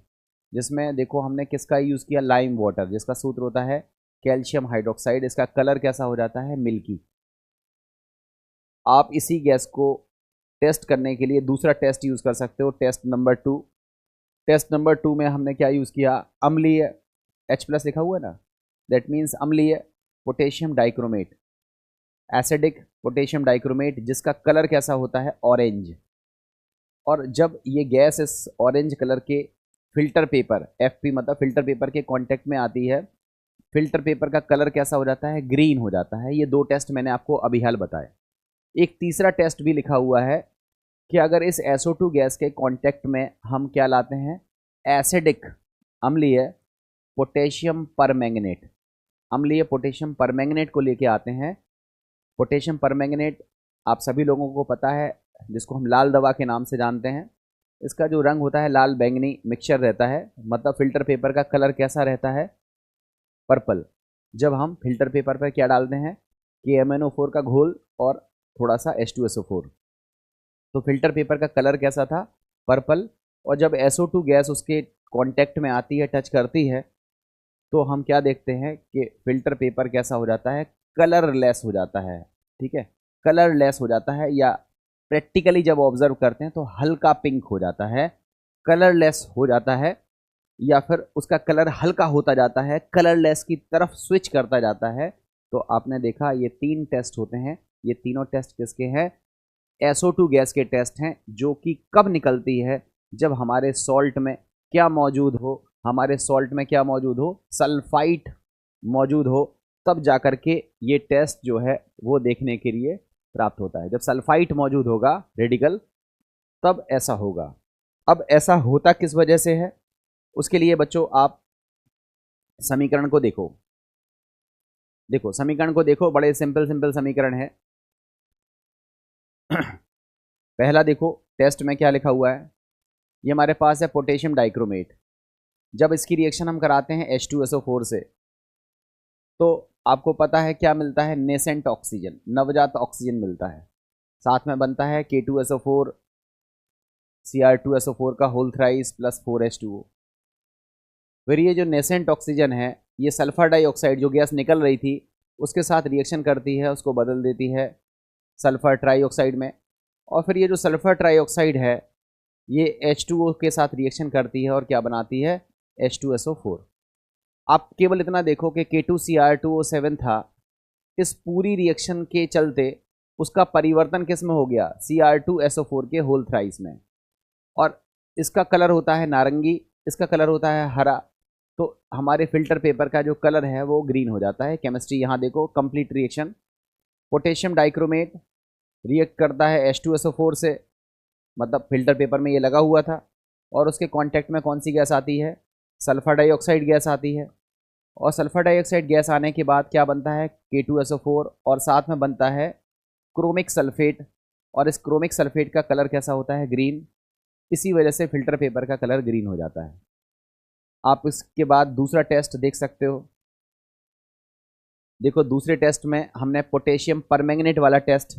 जिसमें देखो हमने किसका यूज़ किया, लाइम वाटर, जिसका सूत्र होता है कैल्शियम हाइड्रोक्साइड। इसका कलर कैसा हो जाता है, मिल्की। आप इसी गैस को टेस्ट करने के लिए दूसरा टेस्ट यूज़ कर सकते हो, टेस्ट नंबर 2। टेस्ट नंबर 2 में हमने क्या यूज़ किया, अम्लीय, H+ लिखा हुआ है ना, दैट मीन्स अम्लीय potassium dichromate, acidic potassium dichromate, जिसका कलर कैसा होता है, ऑरेंज। और जब ये गैस इस ऑरेंज कलर के फिल्टर पेपर, FP मतलब फिल्टर पेपर के कांटेक्ट में आती है, फिल्टर पेपर का कलर कैसा हो जाता है, ग्रीन हो जाता है। ये 2 टेस्ट मैंने आपको अभी हाल बताए। एक तीसरा टेस्ट भी लिखा हुआ है कि अगर इस SO2 गैस के कांटेक्ट में हम क्या लाते हैं, एसिडिक अम्लीय पोटेशियम परमैंगनेट, अम्लीय पोटेशियम परमैंगनेट को लेके आते हैं। पोटेशियम परमैंगनेट आप सभी लोगों को पता है, जिसको हम लाल दवा के नाम से जानते हैं। इसका जो रंग होता है लाल बैंगनी मिक्सचर रहता है, मतलब फिल्टर पेपर का कलर कैसा रहता है, पर्पल। जब हम फिल्टर पेपर पर क्या डालते हैं, KMnO4 का घोल और थोड़ा सा H2SO4, तो फिल्टर पेपर का कलर कैसा था, पर्पल। और जब SO2 गैस उसके कांटेक्ट में आती है, टच करती है, तो हम क्या देखते हैं कि फिल्टर पेपर कैसा हो जाता है, कलरलेस हो जाता है। ठीक है, कलरलेस हो जाता है, या प्रैक्टिकली जब ऑब्जर्व करते हैं तो हल्का पिंक हो जाता है, कलरलेस हो जाता है, या फिर उसका कलर हल्का होता जाता है, कलरलेस की तरफ स्विच करता जाता है। तो आपने देखा ये 3 टेस्ट होते हैं। ये तीनों टेस्ट किसके हैं, SO2 गैस के टेस्ट हैं, जो कि कब निकलती है, जब हमारे सॉल्ट में क्या मौजूद हो, हमारे सॉल्ट में क्या मौजूद हो, सल्फाइट मौजूद हो, तब जाकर के ये टेस्ट जो है वो देखने के लिए प्राप्त होता है। जब सल्फाइट मौजूद होगा रेडिकल, तब ऐसा होगा। अब ऐसा होता किस वजह से है, उसके लिए बच्चों आप समीकरण को देखो। देखो समीकरण को देखो, बड़े सिंपल सिंपल समीकरण है। पहला देखो टेस्ट में क्या लिखा हुआ है, ये हमारे पास है पोटेशियम डाइक्रोमेट। जब इसकी रिएक्शन हम कराते हैं H2SO4 से, तो आपको पता है क्या मिलता है, नेसेंट ऑक्सीजन, नवजात ऑक्सीजन मिलता है। साथ में बनता है K2SO4 Cr2SO4 का होल थ्राइस प्लस 4H2O। फिर ये जो नेसेंट ऑक्सीजन है, ये सल्फर डाइऑक्साइड जो गैस निकल रही थी उसके साथ रिएक्शन करती है, उसको बदल देती है सल्फर ट्राइऑक्साइड में। और फिर ये जो सल्फर ट्राइऑक्साइड है ये H2O के साथ रिएक्शन करती है और क्या बनाती है, H2SO4। आप केवल इतना देखो कि K2Cr2O7 था, इस पूरी रिएक्शन के चलते उसका परिवर्तन किस में हो गया, Cr2SO4 के होल थ्राइस में। और इसका कलर होता है नारंगी, इसका कलर होता है हरा। तो हमारे फिल्टर पेपर का जो कलर है वो ग्रीन हो जाता है। केमिस्ट्री यहाँ देखो, complete reaction. Potassium dichromate react करता है H2SO4 से, मतलब फिल्टर पेपर में ये लगा हुआ था, और उसके कांटेक्ट में कौन सी गैस आती है, सल्फर डाइऑक्साइड गैस आती है। और सल्फर डाइऑक्साइड गैस आने के बाद क्या बनता है, K2SO4, और साथ में बनता है क्रोमिक सल्फेट। और इस क्रोमिक सल्फेट का कलर कैसा होता है, ग्रीन। इसी वजह से फिल्टर पेपर का कलर ग्रीन हो जाता है। आप इसके बाद दूसरा टेस्ट देख सकते हो। देखो दूसरे टेस्ट में हमने पोटेशियम परमैंगनेट वाला टेस्ट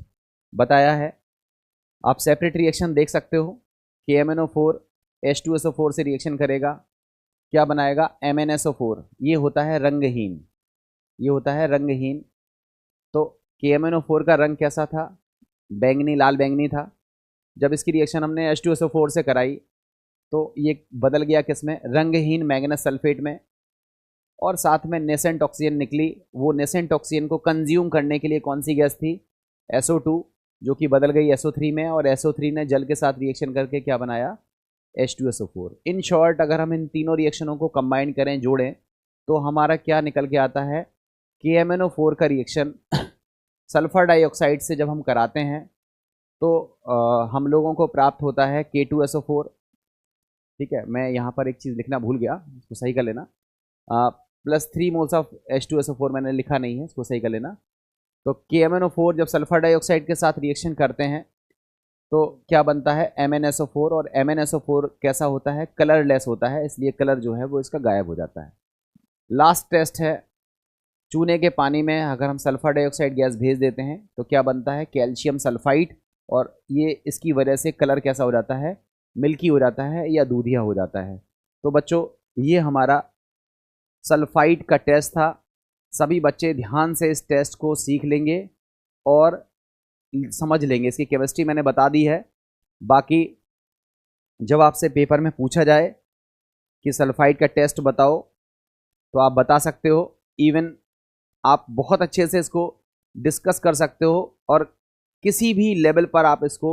बताया है। आप सेपरेट रिएक्शन देख सकते हो, KMnO4 H2SO4 से रिएक्शन करेगा, क्या बनाएगा, MnSO4। ये होता है रंगहीन, ये होता है रंगहीन। तो KMnO4 का रंग कैसा था? बैंगनी, लाल बैंगनी था। जब इसकी रिएक्शन हमने H2SO4 से कराई तो ये बदल गया किस में? रंगहीन मैंगनस सल्फेट में। और साथ में नेसेंट ऑक्सीजन निकली। वो नेसेंट ऑक्सीजन को कंज्यूम करने के लिए कौन सी गैस थी? SO2, जो कि बदल गई SO3 में, और SO3 ने जल के साथ रिएक्शन करके क्या बनाया? H2SO4। इन शॉर्ट अगर हम इन तीनों रिएक्शनों को कंबाइन करें, जोड़ें, तो हमारा क्या निकल के आता है? KMnO4 का रिएक्शन सल्फर डाइऑक्साइड से जब हम कराते हैं तो हम लोगों को प्राप्त होता है K2SO4। ठीक है, मैं यहाँ पर एक चीज़ लिखना भूल गया, इसको सही कर लेना। +3 मोल्स ऑफ H2SO4 मैंने लिखा नहीं है, इसको सही कर लेना। तो KMnO4 जब सल्फर डाइऑक्साइड के साथ रिएक्शन करते हैं तो क्या बनता है? MnSO4। और MnSO4 कैसा होता है? कलरलेस होता है, इसलिए कलर जो है वो इसका गायब हो जाता है। लास्ट टेस्ट है, चूने के पानी में अगर हम सल्फर डाइऑक्साइड गैस भेज देते हैं तो क्या बनता है? Calcium sulphide. और ये इसकी वजह से कलर कैसा हो जाता है? मिल्की हो जाता है या दूधिया हो जाता है। तो बच्चों, ये हमारा सल्फाइड का टेस्ट था। सभी बच्चे ध्यान से इस टेस्ट को सीख लेंगे और समझ लेंगे। इसकी केमिस्ट्री मैंने बता दी है। बाकी जब आपसे पेपर में पूछा जाए कि सल्फाइड का टेस्ट बताओ तो आप बता सकते हो। इवन आप बहुत अच्छे से इसको डिस्कस कर सकते हो और किसी भी लेवल पर आप इसको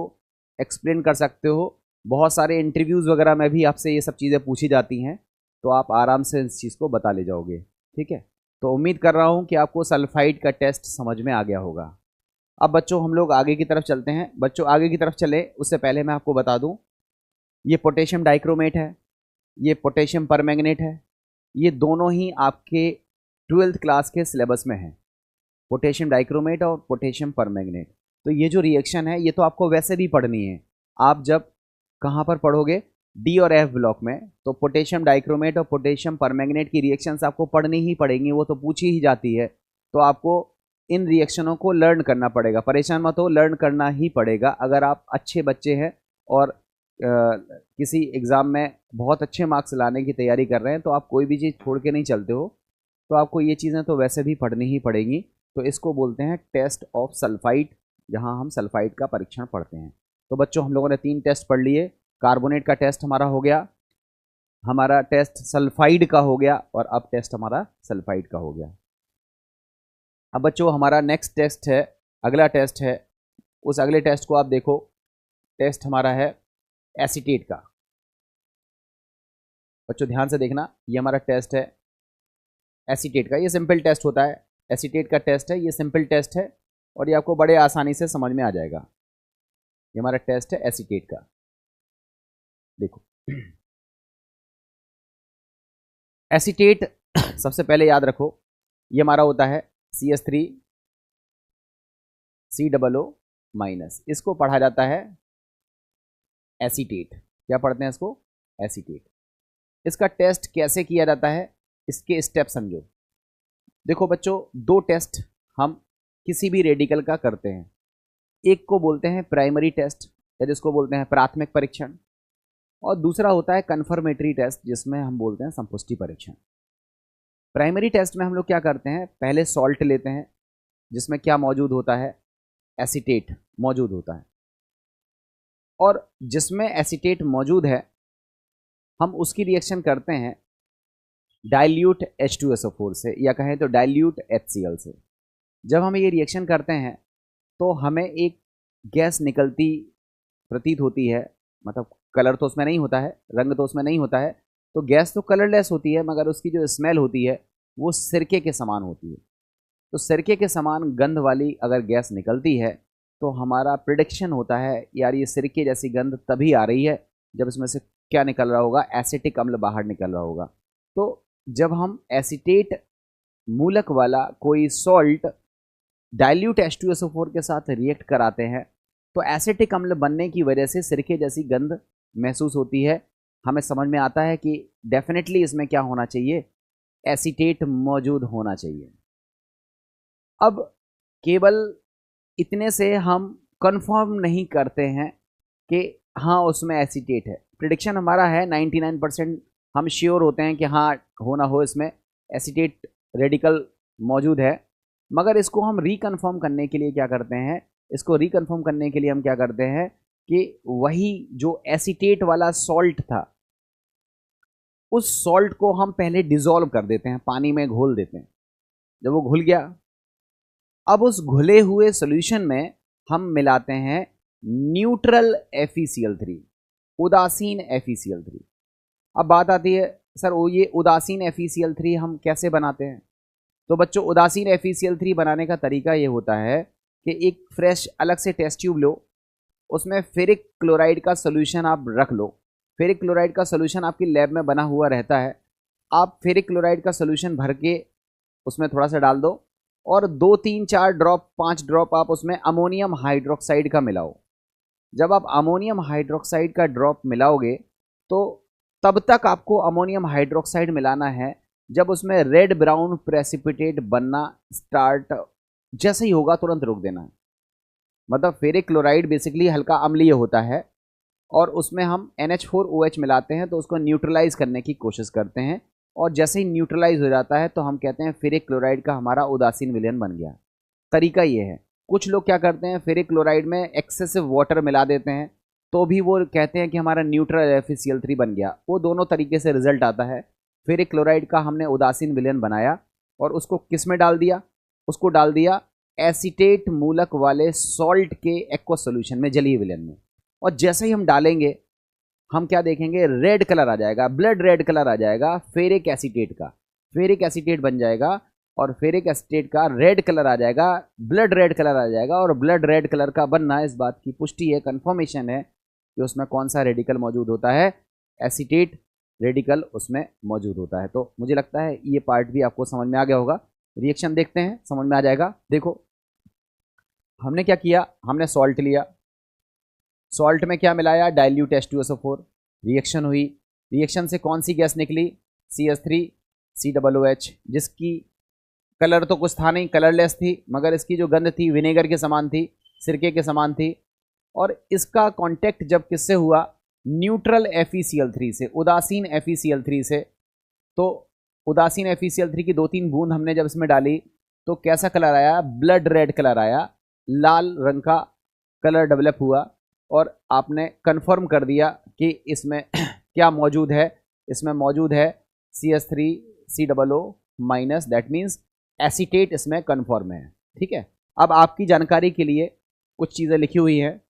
एक्सप्लेन कर सकते हो। बहुत सारे इंटरव्यूज़ वगैरह में भी आपसे ये सब चीज़ें पूछी जाती हैं, तो आप आराम से इस चीज़ को बता ले जाओगे। ठीक है, तो उम्मीद कर रहा हूँ कि आपको सल्फाइड का टेस्ट समझ में आ गया होगा। अब बच्चों हम लोग आगे की तरफ चलते हैं। बच्चों आगे की तरफ चले उससे पहले मैं आपको बता दूं, ये पोटेशियम डाइक्रोमेट है, ये पोटेशियम परमैंगनेट है। ये दोनों ही आपके 12th क्लास के सिलेबस में है, पोटेशियम डाइक्रोमेट और पोटेशियम परमैंगनेट। तो ये जो रिएक्शन है ये तो आपको वैसे भी पढ़नी है। आप जब कहाँ पर पढ़ोगे? डी और एफ ब्लॉक में। तो पोटेशियम डाइक्रोमेट और पोटेशियम परमैंगनेट की रिएक्शंस आपको पढ़नी ही पड़ेंगी, वो तो पूछी ही जाती है। तो आपको इन रिएक्शनों को लर्न करना पड़ेगा। परेशान मत हो, लर्न करना ही पड़ेगा। अगर आप अच्छे बच्चे हैं और किसी एग्ज़ाम में बहुत अच्छे मार्क्स लाने की तैयारी कर रहे हैं तो आप कोई भी चीज़ छोड़ के नहीं चलते हो, तो आपको ये चीज़ें तो वैसे भी पढ़नी ही पड़ेंगी। तो इसको बोलते हैं टेस्ट ऑफ सल्फाइड, जहाँ हम सल्फाइड का परीक्षण पढ़ते हैं। तो बच्चों हम लोगों ने 3 टेस्ट पढ़ लिए। कार्बोनेट का टेस्ट हमारा हो गया, हमारा टेस्ट सल्फाइड का हो गया, और अब टेस्ट हमारा सल्फाइड का हो गया। अब बच्चों हमारा नेक्स्ट टेस्ट है, अगला टेस्ट है। उस अगले टेस्ट को आप देखो। टेस्ट हमारा है एसीटेट का। बच्चों ध्यान से देखना, ये हमारा टेस्ट है एसीटेट का। ये सिंपल टेस्ट होता है, एसीटेट का टेस्ट है, ये सिंपल टेस्ट है और ये आपको बड़े आसानी से समझ में आ जाएगा। ये हमारा टेस्ट है एसीटेट का। देखो एसीटेट सबसे पहले याद रखो, ये हमारा होता है CH3 COO-। इसको पढ़ा जाता है एसीटेट। क्या पढ़ते हैं इसको? एसीटेट। इसका टेस्ट कैसे किया जाता है, इसके स्टेप समझो। देखो बच्चों, 2 टेस्ट हम किसी भी रेडिकल का करते हैं। एक को बोलते हैं प्राइमरी टेस्ट, या जिसको बोलते हैं प्राथमिक परीक्षण, और दूसरा होता है कन्फर्मेटरी टेस्ट, जिसमें हम बोलते हैं संपुष्टि परीक्षण। प्राइमरी टेस्ट में हम लोग क्या करते हैं? पहले सॉल्ट लेते हैं जिसमें क्या मौजूद होता है? एसीटेट मौजूद होता है। और जिसमें एसीटेट मौजूद है हम उसकी रिएक्शन करते हैं डाइल्यूट H2SO4 से, या कहें तो डाइल्यूट HCl से। जब हम ये रिएक्शन करते हैं तो हमें एक गैस निकलती प्रतीत होती है, मतलब कलर तो उसमें नहीं होता है, रंग तो उसमें नहीं होता है, तो गैस तो कलरलेस होती है, मगर उसकी जो स्मेल होती है वो सिरके के समान होती है। तो सिरके के समान गंध वाली अगर गैस निकलती है तो हमारा प्रिडिक्शन होता है यार ये सिरके जैसी गंध तभी आ रही है जब इसमें से क्या निकल रहा होगा? एसिटिक अम्ल बाहर निकल रहा होगा। तो जब हम एसीटेट मूलक वाला कोई सॉल्ट डाइल्यूट H2SO4 के साथ रिएक्ट कराते हैं तो एसिटिक अम्ल बनने की वजह से सिरके जैसी गंध महसूस होती है। हमें समझ में आता है कि डेफिनेटली इसमें क्या होना चाहिए? एसीटेट मौजूद होना चाहिए। अब केवल इतने से हम कंफर्म नहीं करते हैं कि हाँ उसमें एसीटेट है। प्रिडिक्शन हमारा है 99%, हम श्योर होते हैं कि हाँ हो ना हो इसमें एसीटेट रेडिकल मौजूद है, मगर इसको हम रिकन्फर्म करने के लिए क्या करते हैं, इसको रिकन्फर्म करने के लिए हम क्या करते हैं कि वही जो एसीटेट वाला सॉल्ट था, उस सॉल्ट को हम पहले डिसॉल्व कर देते हैं, पानी में घोल देते हैं। जब वो घुल गया, अब उस घुले हुए सॉल्यूशन में हम मिलाते हैं न्यूट्रल FeCl3, उदासीन FeCl3। अब बात आती है सर वो ये उदासीन FeCl3 हम कैसे बनाते हैं। तो बच्चों उदासीन FeCl3 बनाने का तरीका ये होता है कि एक फ्रेश अलग से टेस्ट ट्यूब लो, उसमें फेरिक क्लोराइड का सोल्यूशन आप रख लो। फेरिक क्लोराइड का सोल्यूशन आपकी लैब में बना हुआ रहता है। आप फेरिक क्लोराइड का सोल्यूशन भर के उसमें थोड़ा सा डाल दो और 2 3 4 ड्रॉप 5 ड्रॉप आप उसमें अमोनियम हाइड्रोक्साइड का मिलाओ। जब आप अमोनियम हाइड्रोक्साइड का ड्रॉप मिलाओगे तो तब तक आपको अमोनियम हाइड्रोक्साइड मिलाना है जब उसमें रेड ब्राउन प्रेसिपिटेट बनना स्टार्ट जैसे ही होगा तुरंत रोक देना है। मतलब फेरिक क्लोराइड बेसिकली हल्का अम्लीय होता है और उसमें हम NH4OH मिलाते हैं तो उसको न्यूट्रलाइज करने की कोशिश करते हैं, और जैसे ही न्यूट्रलाइज हो जाता है तो हम कहते हैं फेरिक क्लोराइड का हमारा उदासीन विलयन बन गया। तरीका ये है। कुछ लोग क्या करते हैं, फेरिक क्लोराइड में एक्सेसिव वाटर मिला देते हैं तो भी वो कहते हैं कि हमारा न्यूट्रल FeCl3 बन गया। वो दोनों तरीके से रिजल्ट आता है। फेरिक क्लोराइड का हमने उदासीन विलयन बनाया और उसको किस में डाल दिया, उसको डाल दिया एसीटेट मूलक वाले सॉल्ट के एक्वस सॉल्यूशन में, जलीय विलयन में। और जैसे ही हम डालेंगे हम क्या देखेंगे, रेड कलर आ जाएगा, ब्लड रेड कलर आ जाएगा फेरिक एसीटेट का। फेरिक एसीटेट बन जाएगा और फेरिक एसीटेट का रेड कलर आ जाएगा, ब्लड रेड कलर आ जाएगा। और ब्लड रेड कलर का बनना इस बात की पुष्टि है, कंफर्मेशन है कि उसमें कौन सा रेडिकल मौजूद होता है, एसीटेट रेडिकल उसमें मौजूद होता है। तो मुझे लगता है ये पार्ट भी आपको समझ में आ गया होगा। रिएक्शन देखते हैं, समझ में आ जाएगा। देखो हमने क्या किया, हमने सॉल्ट लिया, सॉल्ट में क्या मिलाया, डाइल्यूट H2SO4, रिएक्शन हुई। रिएक्शन से कौन सी गैस निकली, CH3COOH, जिसकी कलर तो कुछ था नहीं, कलरलेस थी, मगर इसकी जो गंध थी विनेगर के समान थी, सिरके के समान थी। और इसका कांटेक्ट जब किससे हुआ, न्यूट्रल FeCl3 से, उदासीन FeCl3 से। तो उदासीन FeCl3 की 2-3 बूंद हमने जब इसमें डाली तो कैसा कलर आया, ब्लड रेड कलर आया, लाल रंग का कलर डेवलप हुआ। और आपने कंफर्म कर दिया कि इसमें क्या मौजूद है, इसमें मौजूद है CH3COO-, दैट मीन्स एसीटेट इसमें कंफर्म है। ठीक है। अब आपकी जानकारी के लिए कुछ चीज़ें लिखी हुई हैं।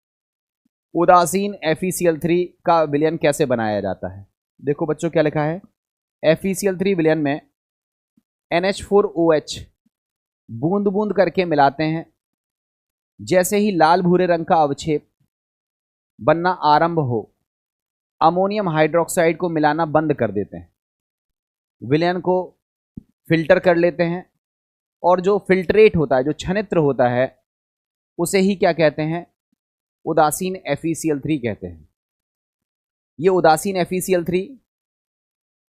उदासीन FeCl3 का विलयन कैसे बनाया जाता है। देखो बच्चों क्या लिखा है, FeCl3 विलयन में NH4OH बूंद बूंद करके मिलाते हैं। जैसे ही लाल भूरे रंग का अवक्षेप बनना आरंभ हो, अमोनियम हाइड्रोक्साइड को मिलाना बंद कर देते हैं, विलयन को फिल्टर कर लेते हैं। और जो फिल्ट्रेट होता है, जो छनित्र होता है, उसे ही क्या कहते हैं, उदासीन FeCl3 कहते हैं। ये उदासीन FeCl3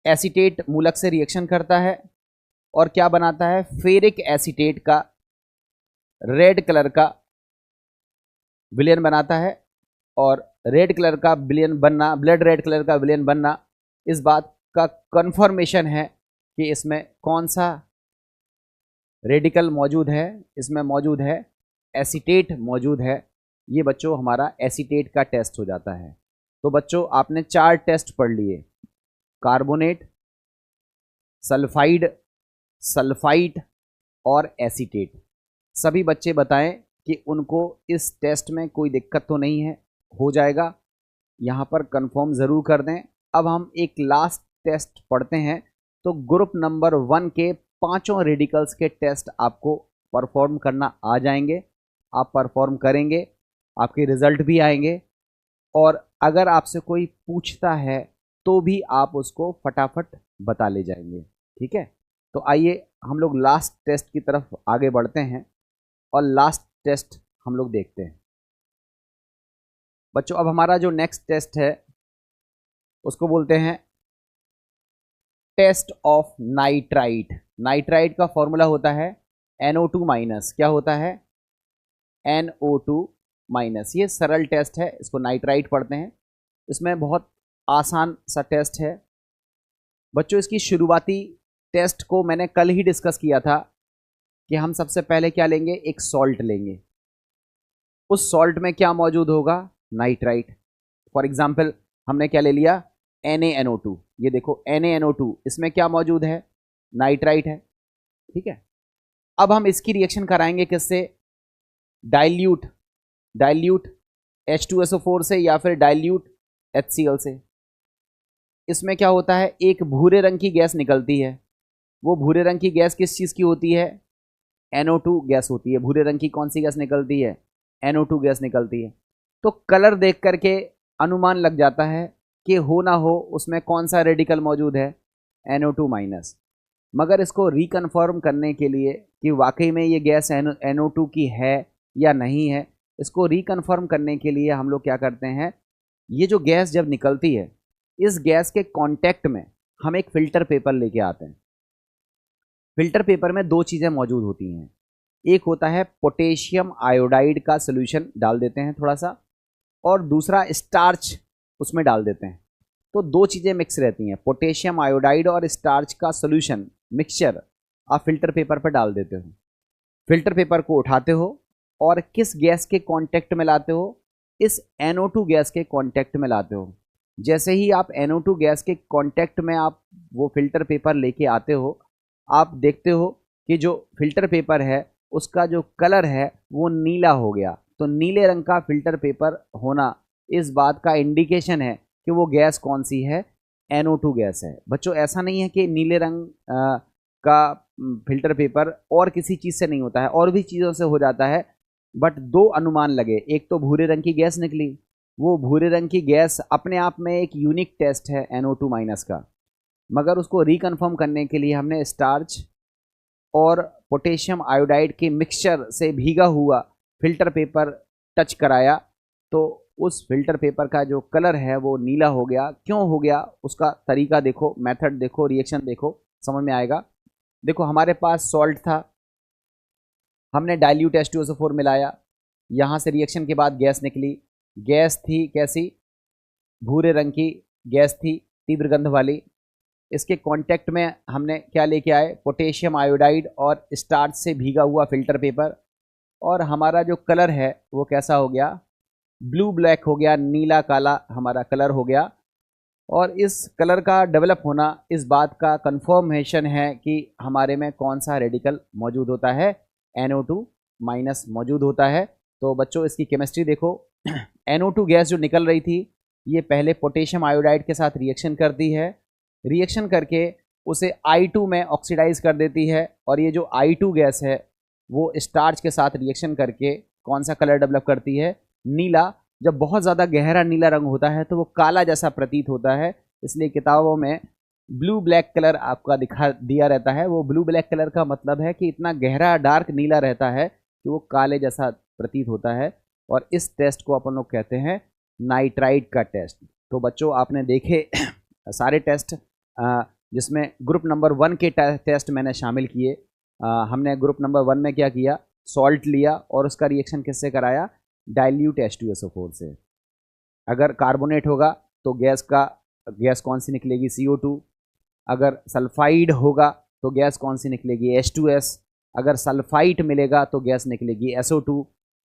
एसीटेट मूलक से रिएक्शन करता है और क्या बनाता है, फेरिक एसीटेट का रेड कलर का विलयन बनाता है। और रेड कलर का विलयन बनना, ब्लड रेड कलर का विलयन बनना, इस बात का कंफर्मेशन है कि इसमें कौन सा रेडिकल मौजूद है, इसमें मौजूद है एसीटेट मौजूद है। ये बच्चों हमारा एसीटेट का टेस्ट हो जाता है। तो बच्चों आपने 4 टेस्ट पढ़ लिए, कार्बोनेट, सल्फाइड, सल्फाइट और एसीटेट। सभी बच्चे बताएं कि उनको इस टेस्ट में कोई दिक्कत तो नहीं है, हो जाएगा, यहाँ पर कंफर्म ज़रूर कर दें। अब हम एक लास्ट टेस्ट पढ़ते हैं। तो ग्रुप नंबर 1 के 5 रेडिकल्स के टेस्ट आपको परफॉर्म करना आ जाएंगे। आप परफॉर्म करेंगे, आपके रिजल्ट भी आएंगे। और अगर आपसे कोई पूछता है तो भी आप उसको फटाफट बता ले जाएंगे। ठीक है। तो आइए हम लोग लास्ट टेस्ट की तरफ आगे बढ़ते हैं और लास्ट टेस्ट हम लोग देखते हैं। बच्चों अब हमारा जो नेक्स्ट टेस्ट है उसको बोलते हैं टेस्ट ऑफ नाइट्राइट। नाइट्राइट का फॉर्मूला होता है NO2-। क्या होता है, NO2-। ये सरल टेस्ट है, इसको नाइट्राइट पढ़ते हैं। इसमें बहुत आसान सा टेस्ट है बच्चों। इसकी शुरुआती टेस्ट को मैंने कल ही डिस्कस किया था कि हम सबसे पहले क्या लेंगे, एक सॉल्ट लेंगे। उस सॉल्ट में क्या मौजूद होगा, नाइट्राइट। फॉर एग्जाम्पल हमने क्या ले लिया, NaNO2। ये देखो NaNO2, इसमें क्या मौजूद है, नाइट्राइट है। ठीक है, अब हम इसकी रिएक्शन कराएंगे किससे, डाइल्यूट H2SO4 से या फिर डाइल्यूट HCl से। इसमें क्या होता है, एक भूरे रंग की गैस निकलती है। वो भूरे रंग की गैस किस चीज़ की होती है, NO2 गैस होती है। भूरे रंग की कौन सी गैस निकलती है, NO2 गैस निकलती है। तो कलर देख करके अनुमान लग जाता है कि हो ना हो उसमें कौन सा रेडिकल मौजूद है, NO2 माइनस। मगर इसको रिकन्फर्म करने के लिए कि वाकई में ये गैस NO2 की है या नहीं है, इसको रिकन्फर्म करने के लिए हम लोग क्या करते हैं, ये जो गैस जब निकलती है, इस गैस के कांटेक्ट में हम एक फ़िल्टर पेपर लेके आते हैं। फ़िल्टर पेपर में दो चीज़ें मौजूद होती हैं, एक होता है पोटेशियम आयोडाइड का सोल्यूशन डाल देते हैं थोड़ा सा, और दूसरा स्टार्च उसमें डाल देते हैं। तो दो चीज़ें मिक्स रहती हैं, पोटेशियम आयोडाइड और स्टार्च का सोल्यूशन मिक्सचर आप फिल्टर पेपर पर डाल देते हो। फिल्टर पेपर को उठाते हो और किस गैस के कांटेक्ट में लाते हो, इस NO2 गैस के कांटेक्ट में लाते हो। जैसे ही आप NO2 गैस के कांटेक्ट में आप वो फिल्टर पेपर लेके आते हो, आप देखते हो कि जो फिल्टर पेपर है उसका जो कलर है वो नीला हो गया। तो नीले रंग का फिल्टर पेपर होना इस बात का इंडिकेशन है कि वो गैस कौन सी है, NO2 गैस है। बच्चों ऐसा नहीं है कि नीले रंग का फिल्टर पेपर और किसी चीज़ से नहीं होता है, और भी चीज़ों से हो जाता है। बट दो अनुमान लगे, एक तो भूरे रंग की गैस निकली, वो भूरे रंग की गैस अपने आप में एक यूनिक टेस्ट है NO2 माइनस का, मगर उसको रिकन्फर्म करने के लिए हमने स्टार्च और पोटेशियम आयोडाइड के मिक्सचर से भीगा हुआ फिल्टर पेपर टच कराया, तो उस फिल्टर पेपर का जो कलर है वो नीला हो गया। क्यों हो गया, उसका तरीका देखो, मेथड देखो, रिएक्शन देखो, समझ में आएगा। देखो हमारे पास सॉल्ट था, हमने डाइल्यूट H2SO4 मिलाया, यहाँ से रिएक्शन के बाद गैस निकली। गैस थी कैसी, भूरे रंग की गैस थी, तीव्र गंध वाली। इसके कांटेक्ट में हमने क्या लेके आए, पोटेशियम आयोडाइड और स्टार्च से भीगा हुआ फिल्टर पेपर, और हमारा जो कलर है वो कैसा हो गया, ब्लू ब्लैक हो गया, नीला काला हमारा कलर हो गया। और इस कलर का डेवलप होना इस बात का कंफर्मेशन है कि हमारे में कौन सा रेडिकल मौजूद होता है, NO2 माइनस मौजूद होता है। तो बच्चों इसकी केमिस्ट्री देखो, NO2 गैस जो निकल रही थी ये पहले पोटेशियम आयोडाइड के साथ रिएक्शन करती है, रिएक्शन करके उसे I2 में ऑक्सीडाइज कर देती है, और ये जो I2 गैस है वो स्टार्च के साथ रिएक्शन करके कौन सा कलर डेवलप करती है, नीला। जब बहुत ज़्यादा गहरा नीला रंग होता है तो वो काला जैसा प्रतीत होता है, इसलिए किताबों में ब्लू ब्लैक कलर आपका दिखा दिया रहता है। वो ब्लू ब्लैक कलर का मतलब है कि इतना गहरा डार्क नीला रहता है कि वो काले जैसा प्रतीत होता है, और इस टेस्ट को अपन लोग कहते हैं नाइट्राइट का टेस्ट। तो बच्चों आपने देखे सारे टेस्ट, जिसमें ग्रुप नंबर 1 के टेस्ट मैंने शामिल किए। हमने ग्रुप नंबर 1 में क्या किया, सॉल्ट लिया और उसका रिएक्शन किससे कराया, डाइल्यूट H2SO4 से। अगर कार्बोनेट होगा तो गैस कौन सी निकलेगी, CO2। अगर सल्फाइड होगा तो गैस कौन सी निकलेगी, H2S। अगर सल्फाइट मिलेगा तो गैस निकलेगी SO2।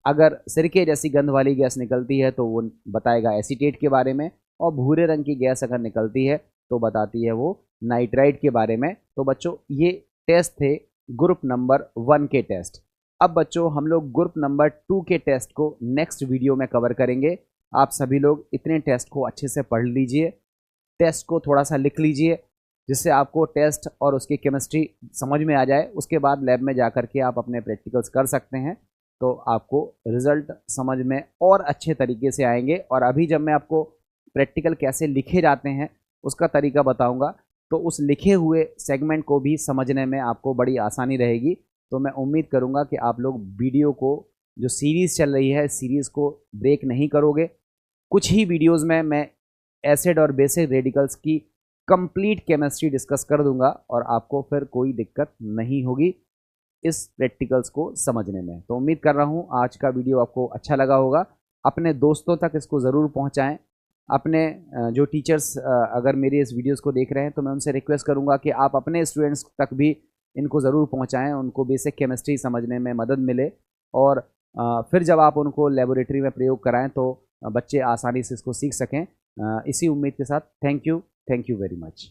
अगर सिरके जैसी गंध वाली गैस निकलती है तो वो बताएगा एसीटेट के बारे में, और भूरे रंग की गैस अगर निकलती है तो बताती है वो नाइट्राइट के बारे में। तो बच्चों ये टेस्ट थे ग्रुप नंबर 1 के टेस्ट। अब बच्चों हम लोग ग्रुप नंबर 2 के टेस्ट को नेक्स्ट वीडियो में कवर करेंगे। आप सभी लोग इतने टेस्ट को अच्छे से पढ़ लीजिए, टेस्ट को थोड़ा सा लिख लीजिए, जिससे आपको टेस्ट और उसकी केमिस्ट्री समझ में आ जाए। उसके बाद लैब में जा कर के आप अपने प्रैक्टिकल्स कर सकते हैं, तो आपको रिज़ल्ट समझ में और अच्छे तरीके से आएंगे। और अभी जब मैं आपको प्रैक्टिकल कैसे लिखे जाते हैं उसका तरीका बताऊंगा, तो उस लिखे हुए सेगमेंट को भी समझने में आपको बड़ी आसानी रहेगी। तो मैं उम्मीद करूंगा कि आप लोग वीडियो को, जो सीरीज़ चल रही है, सीरीज़ को ब्रेक नहीं करोगे। कुछ ही वीडियोज़ में मैं एसिड और बेसिक रेडिकल्स की कंप्लीट केमिस्ट्री डिस्कस कर दूंगा, और आपको फिर कोई दिक्कत नहीं होगी इस प्रैक्टिकल्स को समझने में। तो उम्मीद कर रहा हूँ आज का वीडियो आपको अच्छा लगा होगा। अपने दोस्तों तक इसको ज़रूर पहुँचाएँ। अपने जो टीचर्स अगर मेरे इस वीडियोस को देख रहे हैं तो मैं उनसे रिक्वेस्ट करूंगा कि आप अपने स्टूडेंट्स तक भी इनको ज़रूर पहुंचाएं, उनको बेसिक केमिस्ट्री समझने में मदद मिले और फिर जब आप उनको लेबोरेटरी में प्रयोग कराएं तो बच्चे आसानी से इसको सीख सकें। इसी उम्मीद के साथ थैंक यू वेरी मच।